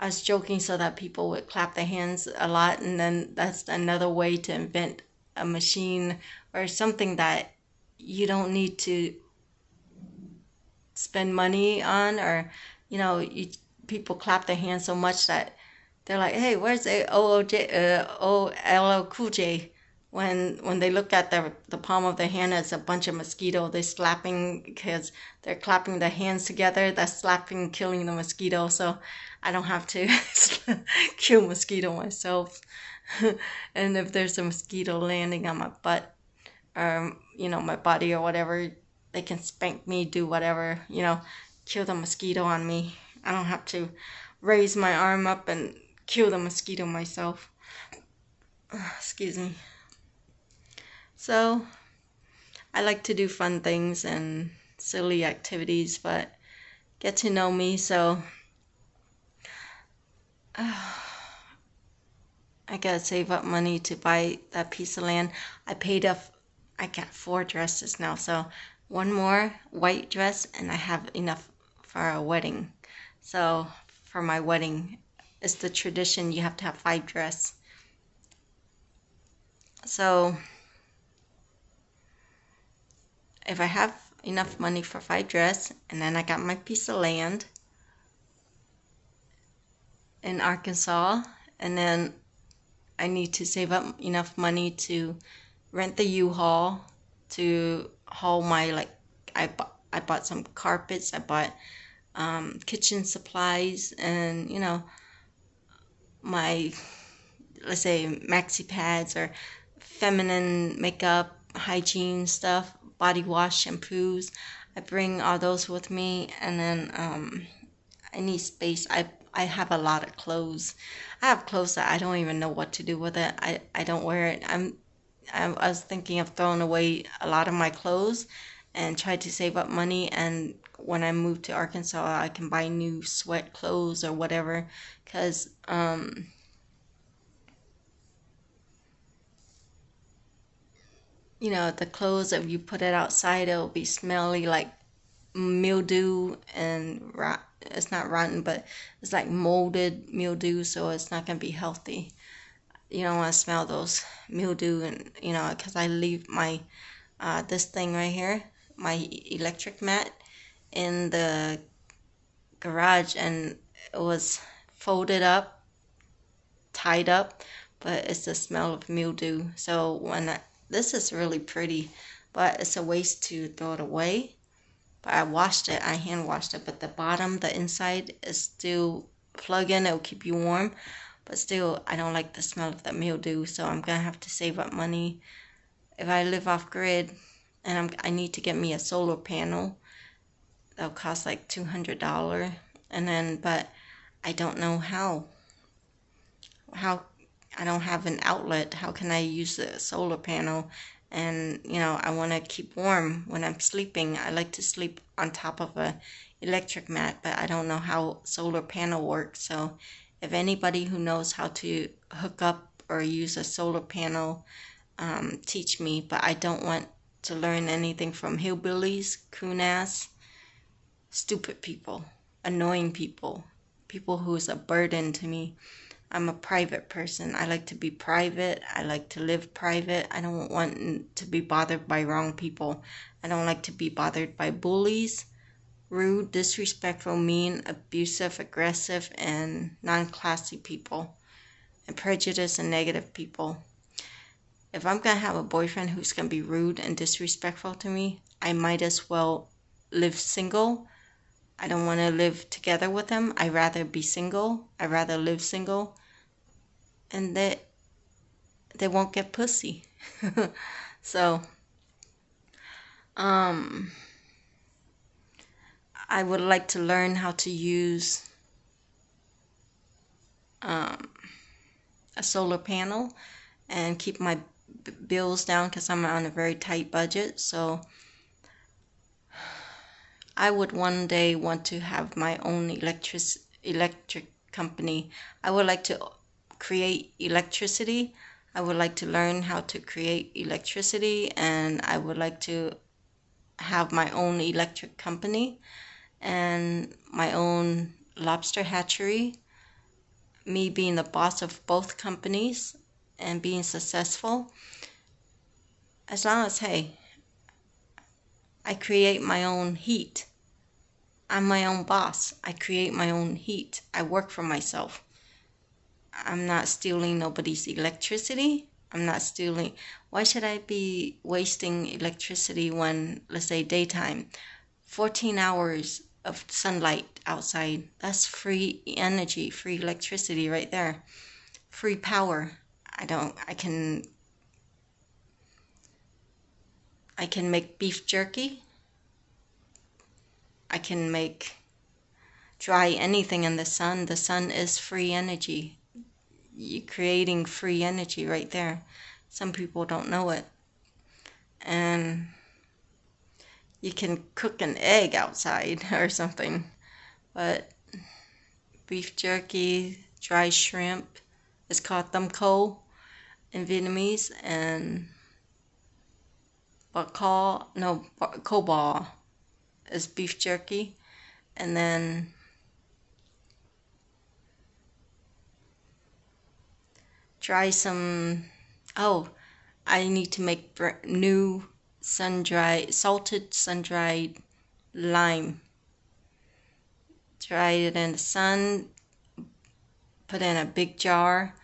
was joking so that people would clap their hands a lot. And then that's another way to invent a machine or something that you don't need to spend money on, or people clap their hands so much that they're like, hey, where's the LL Cool J? When they look at the palm of their hand, it's a bunch of mosquito. They're slapping because they're clapping their hands together. That's slapping, killing the mosquito. So I don't have to kill mosquito myself. And if there's a mosquito landing on my butt, my body or whatever, they can spank me, do whatever, kill the mosquito on me. I don't have to raise my arm up and kill the mosquito myself. Excuse me. So, I like to do fun things and silly activities, but get to know me, so I gotta save up money to buy that piece of land. I got 4 dresses now, so one more white dress and I have enough for a wedding. So for my wedding, it's the tradition you have to have 5 dresses. So if I have enough money for 5 dresses, and then I got my piece of land in Arkansas, and then I need to save up enough money to rent the U-Haul to haul my, I bought some carpets, I bought kitchen supplies, and my, let's say, maxi pads or feminine makeup, hygiene stuff, body wash, shampoos. I bring all those with me, and then I need space. I have a lot of clothes. I have clothes that I don't even know what to do with it. I don't wear it. I was thinking of throwing away a lot of my clothes and try to save up money, and when I move to Arkansas I can buy new sweat clothes or whatever, because the clothes, if you put it outside, it'll be smelly, like mildew, and it's not rotten, but it's like molded mildew, so it's not gonna be healthy. You don't want to smell those mildew, and because I leave my this thing right here, my electric mat, in the garage, and it was folded up, tied up, but it's the smell of mildew. So this is really pretty, but it's a waste to throw it away. But I washed it, I hand washed it, but the bottom, the inside is still plug in, it'll keep you warm. But still, I don't like the smell of the mildew, so I'm gonna have to save up money. If I live off grid, and I need to get me a solar panel, that'll cost like $200. And then, but I don't know how. I don't have an outlet. How can I use the solar panel? And I want to keep warm when I'm sleeping. I like to sleep on top of a electric mat, but I don't know how solar panel works. So if anybody who knows how to hook up or use a solar panel, teach me. But I don't want to learn anything from hillbillies, coon-ass, stupid people, annoying people, people who's a burden to me. I'm a private person. I like to be private. I like to live private. I don't want to be bothered by wrong people. I don't like to be bothered by bullies, rude, disrespectful, mean, abusive, aggressive, and non-classy people, and prejudiced and negative people. If I'm going to have a boyfriend who's going to be rude and disrespectful to me, I might as well live single. I don't want to live together with him. I'd rather be single. I'd rather live single. And they won't get pussy. So Um, I would like to learn how to use um, a solar panel and keep my bills down because I'm on a very tight budget. So I would one day want to have my own electric company. I would like to create electricity. I would like to learn how to create electricity, and I would like to have my own electric company and my own lobster hatchery. Me being the boss of both companies and being successful. As long as, hey, I create my own heat. I'm my own boss. I create my own heat. I work for myself. I'm not stealing nobody's electricity. I'm not stealing. Why should I be wasting electricity when, let's say, daytime? 14 hours of sunlight outside. That's free energy, free electricity right there. Free power. I can make beef jerky. I can make dry anything in the sun. The sun is free energy. You're creating free energy right there. Some people don't know it. And you can cook an egg outside or something. But beef jerky, dry shrimp, it's called tam ko in Vietnamese, and ko bò is beef jerky. And then try some, oh, I need to make new salted sun-dried lime. Dry it in the sun, put in a big jar,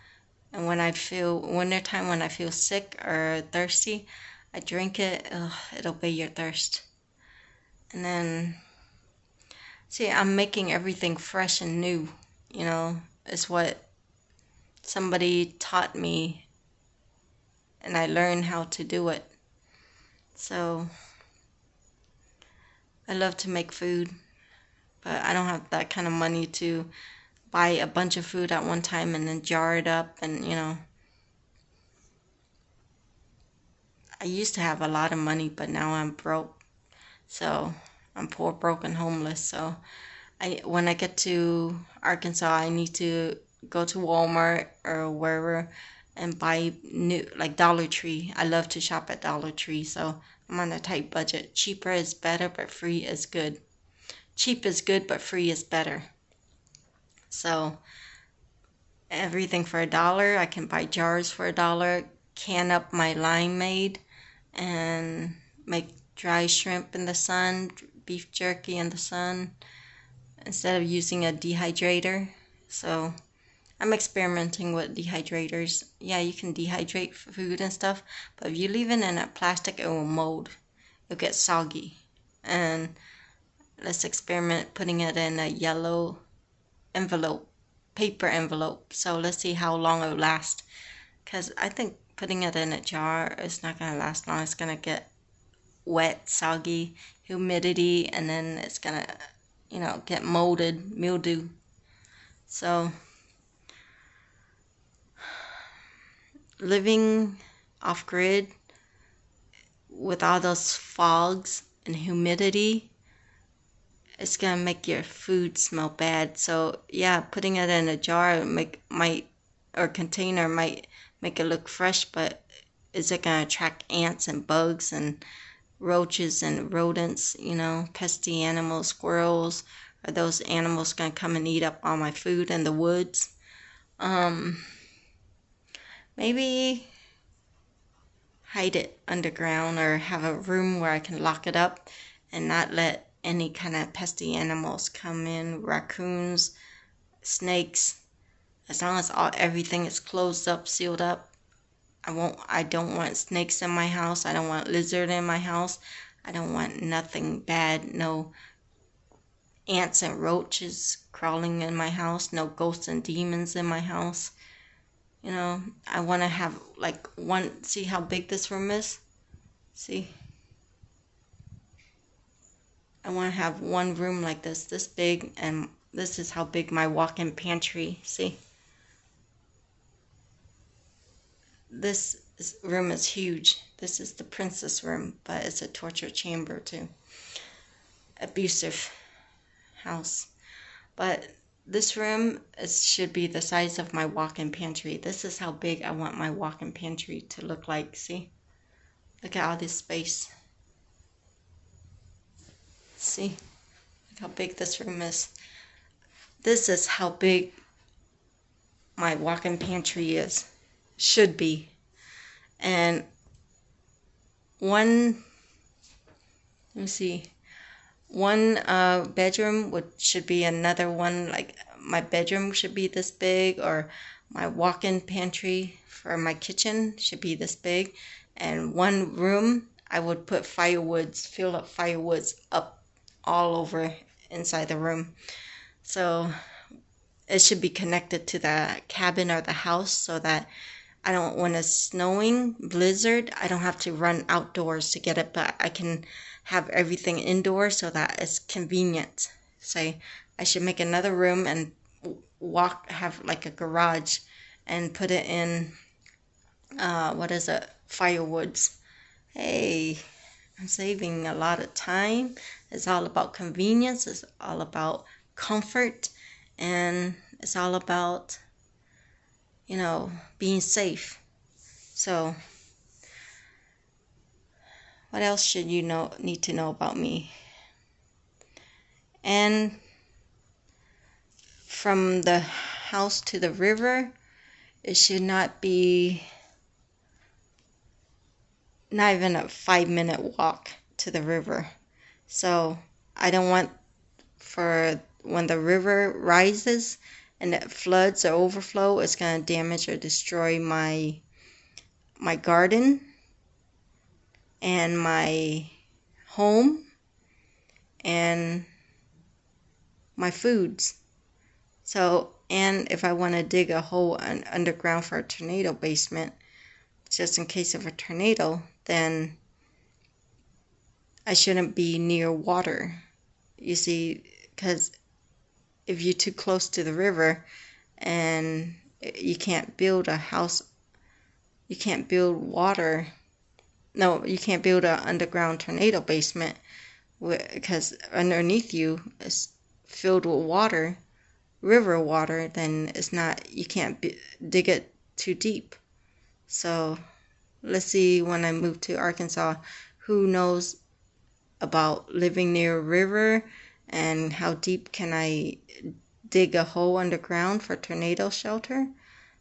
and wintertime when I feel sick or thirsty, I drink it. It'll be your thirst. And then, see, I'm making everything fresh and new, it's what somebody taught me, and I learned how to do it. So I love to make food, but I don't have that kind of money to buy a bunch of food at one time and then jar it up. And I used to have a lot of money, but now I'm broke. So I'm poor, broke, and homeless. So when I get to Arkansas, I need to go to Walmart or wherever and buy new, like Dollar Tree. I love to shop at Dollar Tree, so I'm on a tight budget. Cheaper is better, but free is good. Cheap is good, but free is better. So everything for $1. I can buy jars for $1, can up my limeade, and make dry shrimp in the sun, beef jerky in the sun, instead of using a dehydrator. So I'm experimenting with dehydrators. Yeah, you can dehydrate food and stuff, but if you leave it in a plastic, it will mold. It'll get soggy. And let's experiment putting it in a yellow envelope, paper envelope. So let's see how long it will last. Because I think putting it in a jar is not going to last long. It's going to get wet, soggy, humidity, and then it's going to, get molded, mildew. So living off grid with all those fogs and humidity, it's gonna make your food smell bad. So yeah, putting it in a jar or container might make it look fresh, but is it gonna attract ants and bugs and roaches and rodents, pesky animals, squirrels? Are those animals gonna come and eat up all my food in the woods? Maybe hide it underground or have a room where I can lock it up and not let any kind of pesky animals come in, raccoons, snakes. As long as everything is closed up, sealed up. I don't want snakes in my house. I don't want lizard in my house. I don't want nothing bad. No ants and roaches crawling in my house. No ghosts and demons in my house. I want to have see how big this room is? See? I want to have one room like this big, and this is how big my walk-in pantry. See, room is huge. This is the princess room, but it's a torture chamber too. Abusive house. But this room should be the size of my walk-in pantry. This is how big I want my walk-in pantry to look like. See? Look at all this space. See? Look how big this room is. This is how big my walk-in pantry is. Should be. And let me see, one bedroom should be another one, like my bedroom should be this big, or my walk-in pantry for my kitchen should be this big, and one room I would put fill up firewoods up all over inside the room. So it should be connected to the cabin or the house, so that when it's snowing, blizzard, I don't have to run outdoors to get it, but I can have everything indoors so that it's convenient. So I should make another room and have like a garage and put it in, firewoods. Hey, I'm saving a lot of time. It's all about convenience. It's all about comfort. And it's all about, being safe. So, what else should you need to know about me? And from the house to the river, it should not be not even a 5-minute walk to the river. So I don't want for when the river rises and it floods or overflow, it's going to damage or destroy my garden and my home and my foods. So, and if I want to dig a hole underground for a tornado basement, just in case of a tornado, then I shouldn't be near water. You see, because if you're too close to the river and you can't build a house, you can't build you can't build an underground tornado basement because underneath you is filled with water, river water, then you can't dig it too deep. So let's see, when I move to Arkansas, who knows about living near a river and how deep can I dig a hole underground for tornado shelter.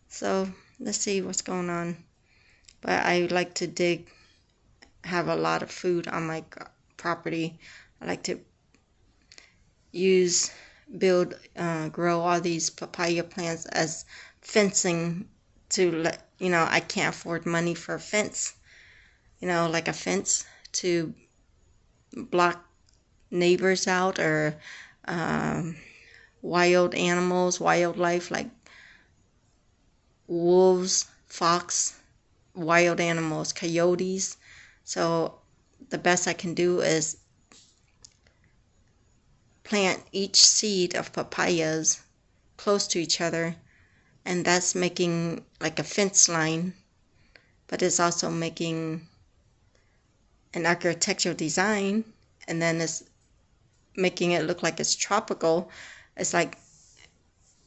So let's see what's going on. But I like to have a lot of food on my property. I like to grow all these papaya plants as fencing I can't afford money for a fence, like a fence to block neighbors out, or wild animals, wildlife like wolves, fox, wild animals, coyotes. So the best I can do is plant each seed of papayas close to each other, and that's making like a fence line, but it's also making an architectural design, and then it's making it look like it's tropical. It's like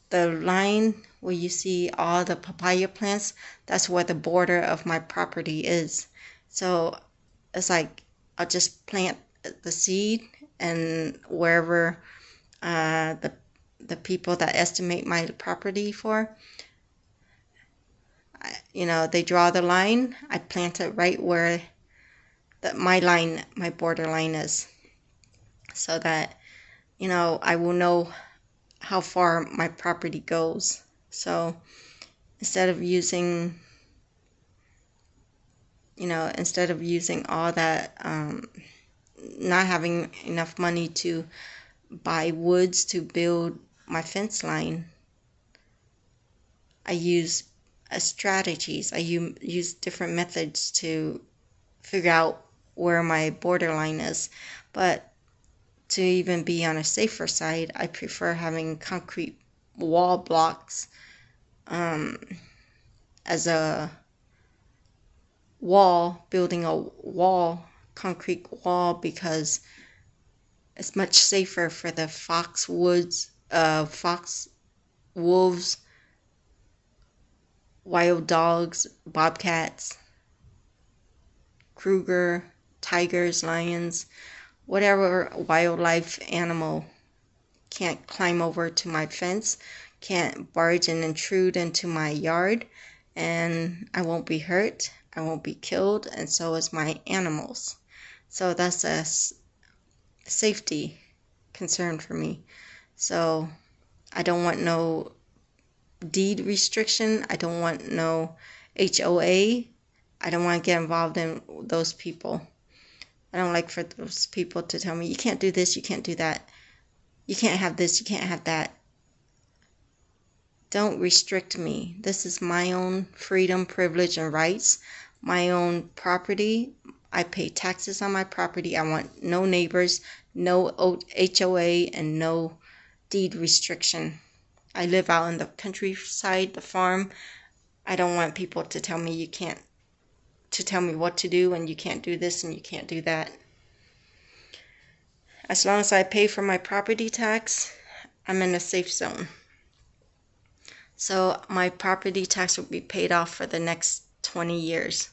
the line where you see all the papaya plants, that's where the border of my property is. So it's like I'll just plant the seed, and wherever the people that estimate my property for, they draw the line, I plant it right where my border line is, so that I will know how far my property goes. So instead of using all that, not having enough money to buy woods to build my fence line, I use strategies. I use different methods to figure out where my borderline is. But to even be on a safer side, I prefer having concrete wall blocks as a wall, building a wall, concrete wall, because it's much safer for the fox wolves, wild dogs, bobcats, Kruger, tigers, lions, whatever wildlife animal can't climb over to my fence, can't barge and intrude into my yard, and I won't be hurt, I won't be killed, and so is my animals. So that's a safety concern for me. So I don't want no deed restriction. I don't want no HOA. I don't want to get involved in those people. I don't like for those people to tell me, you can't do this, you can't do that. You can't have this, you can't have that. Don't restrict me. This is my own freedom, privilege, and rights. My own property. I pay taxes on my property. I want no neighbors, no HOA, and no deed restriction. I live out in the countryside, the farm. I don't want people to tell me what to do, and you can't do this and you can't do that. As long as I pay for my property tax, I'm in a safe zone. So my property tax will be paid off for the next 20 years.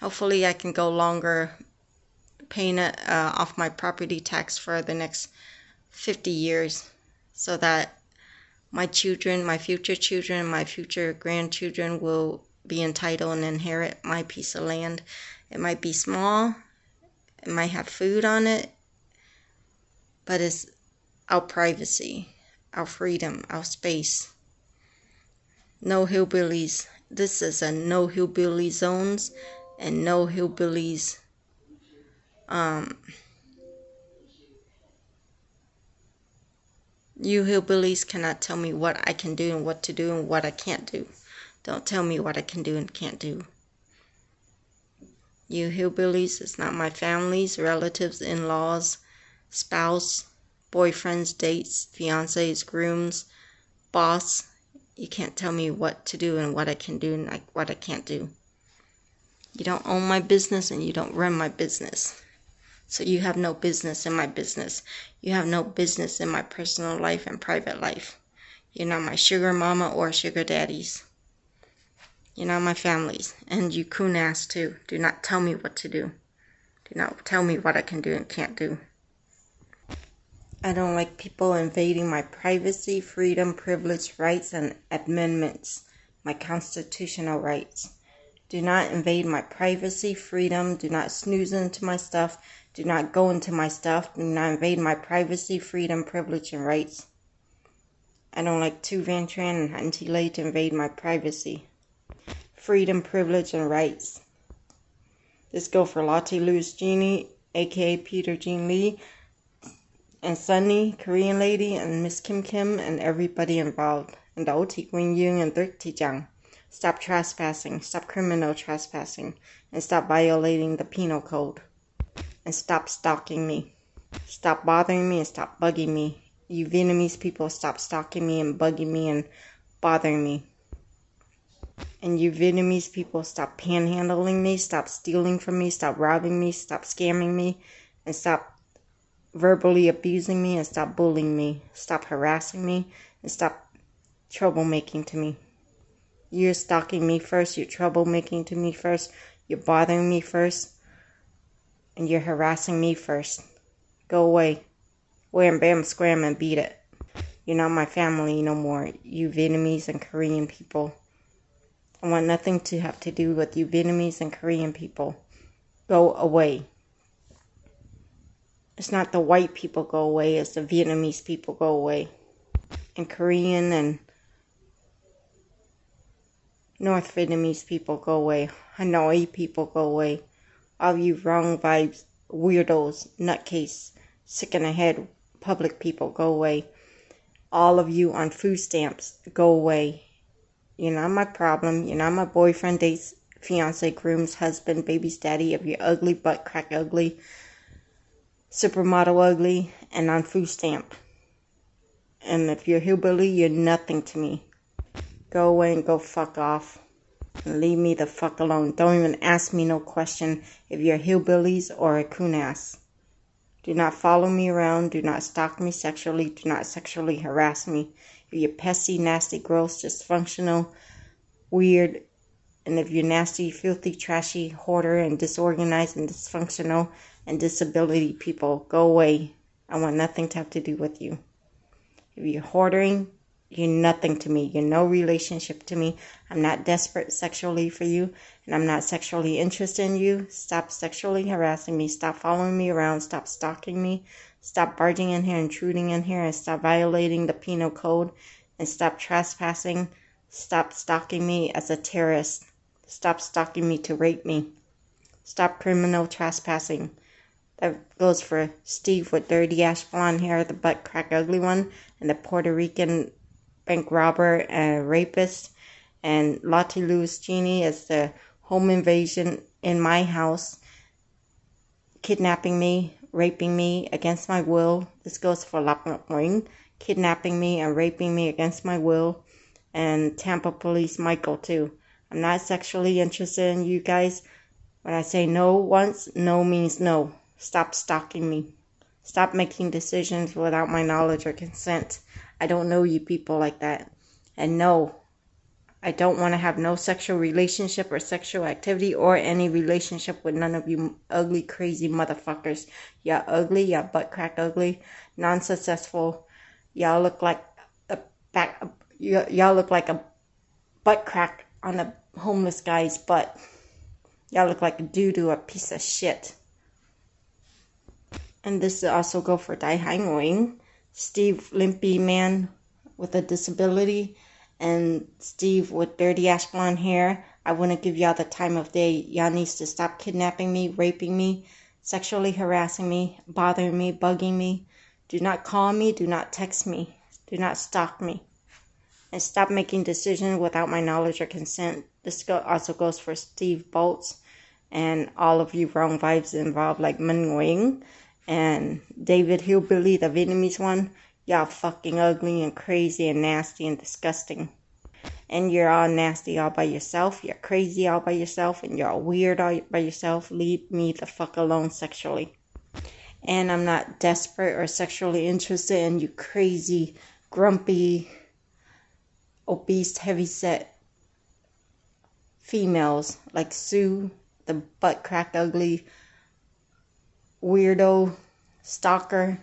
Hopefully I can go longer paying off my property tax for the next 50 years, so that my children, my future children, my future grandchildren will be entitled and inherit my piece of land. It might be small, it might have food on it, but it's our privacy, our freedom, our space. No hillbillies. This is a no hillbilly zones, and no hillbillies you hillbillies cannot tell me what I can do and what to do and what I can't do. Don't tell me what I can do and can't do. You hillbillies, it's not my family's, relatives, in-laws, spouse, boyfriends, dates, fiancés, grooms, boss. You can't tell me what to do and what I can do and what I can't do. You don't own my business and you don't run my business. So you have no business in my business. You have no business in my personal life and private life. You're not my sugar mama or sugar daddies. You're not my families. And you coon ass too. Do not tell me what to do. Do not tell me what I can do and can't do. I don't like people invading my privacy, freedom, privilege, rights, and amendments, my constitutional rights. Do not invade my privacy, freedom. Do not snooze into my stuff. Do not go into my stuff. Do not invade my privacy, freedom, privilege, and rights. I don't like Tu Van Tran and Auntie Lay to invade my privacy, freedom, privilege, and rights. This go for Lotti, louisjeanne, aka Peter Jean Lee, and Sunny, Korean lady, and Miss Kim Kim, and everybody involved. And the Oti Wing Yung and Jang. Stop trespassing, stop criminal trespassing, and stop violating the penal code. And stop stalking me. Stop bothering me and stop bugging me. You Vietnamese people, stop stalking me and bugging me and bothering me. And you Vietnamese people, stop panhandling me, stop stealing from me, stop robbing me, stop scamming me, and stop verbally abusing me, and stop bullying me. Stop harassing me, and stop troublemaking to me. You're stalking me first, you're troublemaking to me first, you're bothering me first, and you're harassing me first. Go away. Wham, bam, scram, and beat it. You're not my family no more, you Vietnamese and Korean people. I want nothing to have to do with you Vietnamese and Korean people. Go away. It's not the white people go away, it's the Vietnamese people go away. And Korean and North Vietnamese people go away. Hanoi people go away. All you wrong vibes, weirdos, nutcase, sick in the head, public people go away. All of you on food stamps, go away. You're not my problem. You're not my boyfriend, dates, fiance, grooms, husband, baby's daddy of your ugly butt crack ugly supermodel ugly, and on food stamp. And if you're a hillbilly, you're nothing to me. Go away and go fuck off. And leave me the fuck alone. Don't even ask me no question if you're hillbillies or a coon ass. Do not follow me around. Do not stalk me sexually. Do not sexually harass me. If you're pesty, nasty, gross, dysfunctional, weird, and if you're nasty, filthy, trashy, hoarder, and disorganized, and dysfunctional, and disability people, go away. I want nothing to have to do with you. If you're hoarding, you're nothing to me. You're no relationship to me. I'm not desperate sexually for you, and I'm not sexually interested in you. Stop sexually harassing me. Stop following me around. Stop stalking me. Stop barging in here, intruding in here, and stop violating the penal code, and stop trespassing. Stop stalking me as a terrorist. Stop stalking me to rape me. Stop criminal trespassing. That goes for Steve with dirty ash blonde hair, the butt crack ugly one, and the Puerto Rican bank robber and rapist, and Lotti louisjeanne as the home invasion in my house, kidnapping me, raping me against my will. This goes for Lotti, kidnapping me and raping me against my will, and Tampa Police Michael too. I'm not sexually interested in you guys. When I say no once, no means no. Stop stalking me. Stop making decisions without my knowledge or consent. I don't know you people like that. And no, I don't want to have no sexual relationship or sexual activity or any relationship with none of you ugly, crazy motherfuckers. Y'all ugly, y'all butt crack ugly, non-successful. Y'all look like y'all look like a butt crack on a homeless guy's butt. Y'all look like a doo-doo, a piece of shit. And this also go for Dai Hangwing, Steve Limpy Man with a disability, and Steve with dirty ash blonde hair. I wouldn't give y'all the time of day. Y'all needs to stop kidnapping me, raping me, sexually harassing me, bothering me, bugging me. Do not call me. Do not text me. Do not stalk me. And stop making decisions without my knowledge or consent. This also goes for Steve Bolts and all of you wrong vibes involved like Minh Nguyen and David Hillbilly, the Vietnamese one. Y'all fucking ugly and crazy and nasty and disgusting. And you're all nasty all by yourself. You're crazy all by yourself. And you're all weird all by yourself. Leave me the fuck alone sexually. And I'm not desperate or sexually interested in you crazy, grumpy, obese, heavyset females like Sue, the butt crack ugly weirdo stalker.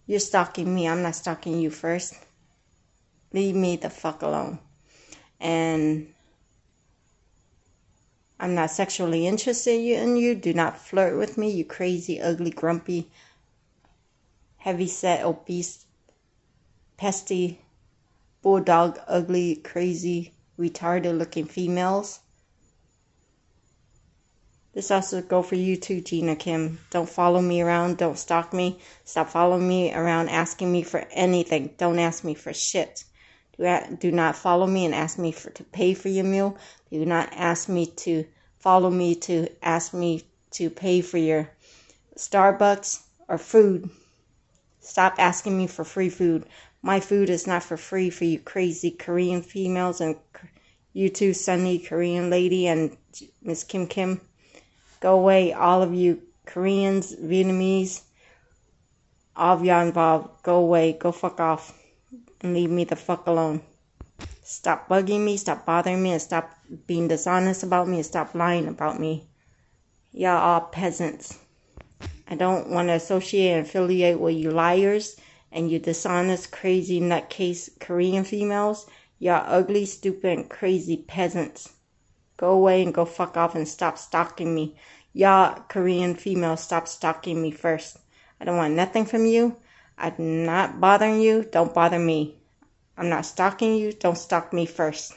You're stalking me. I'm not stalking you first. Leave me the fuck alone. And I'm not sexually interested in you. Do not flirt with me, you crazy, ugly, grumpy, heavyset, obese, pesty, bulldog, ugly, crazy, retarded looking females. This also go for you too, Gena Kim. Don't follow me around. Don't stalk me. Stop following me around asking me for anything. Don't ask me for shit. Do not follow me and ask me to pay for your meal. Do not ask me to follow me to ask me to pay for your Starbucks or food. Stop asking me for free food. My food is not for free for you crazy Korean females and you too, Sunny Korean lady and Miss Kim. Go away, all of you Koreans, Vietnamese, all of y'all involved. Go away, go fuck off, and leave me the fuck alone. Stop bugging me, stop bothering me, and stop being dishonest about me, and stop lying about me. Y'all all peasants. I don't want to associate and affiliate with you liars and you dishonest, crazy, nutcase Korean females. Y'all ugly, stupid, and crazy peasants. Go away and go fuck off and stop stalking me. Y'all Korean females, stop stalking me first. I don't want nothing from you. I'm not bothering you. Don't bother me. I'm not stalking you. Don't stalk me first.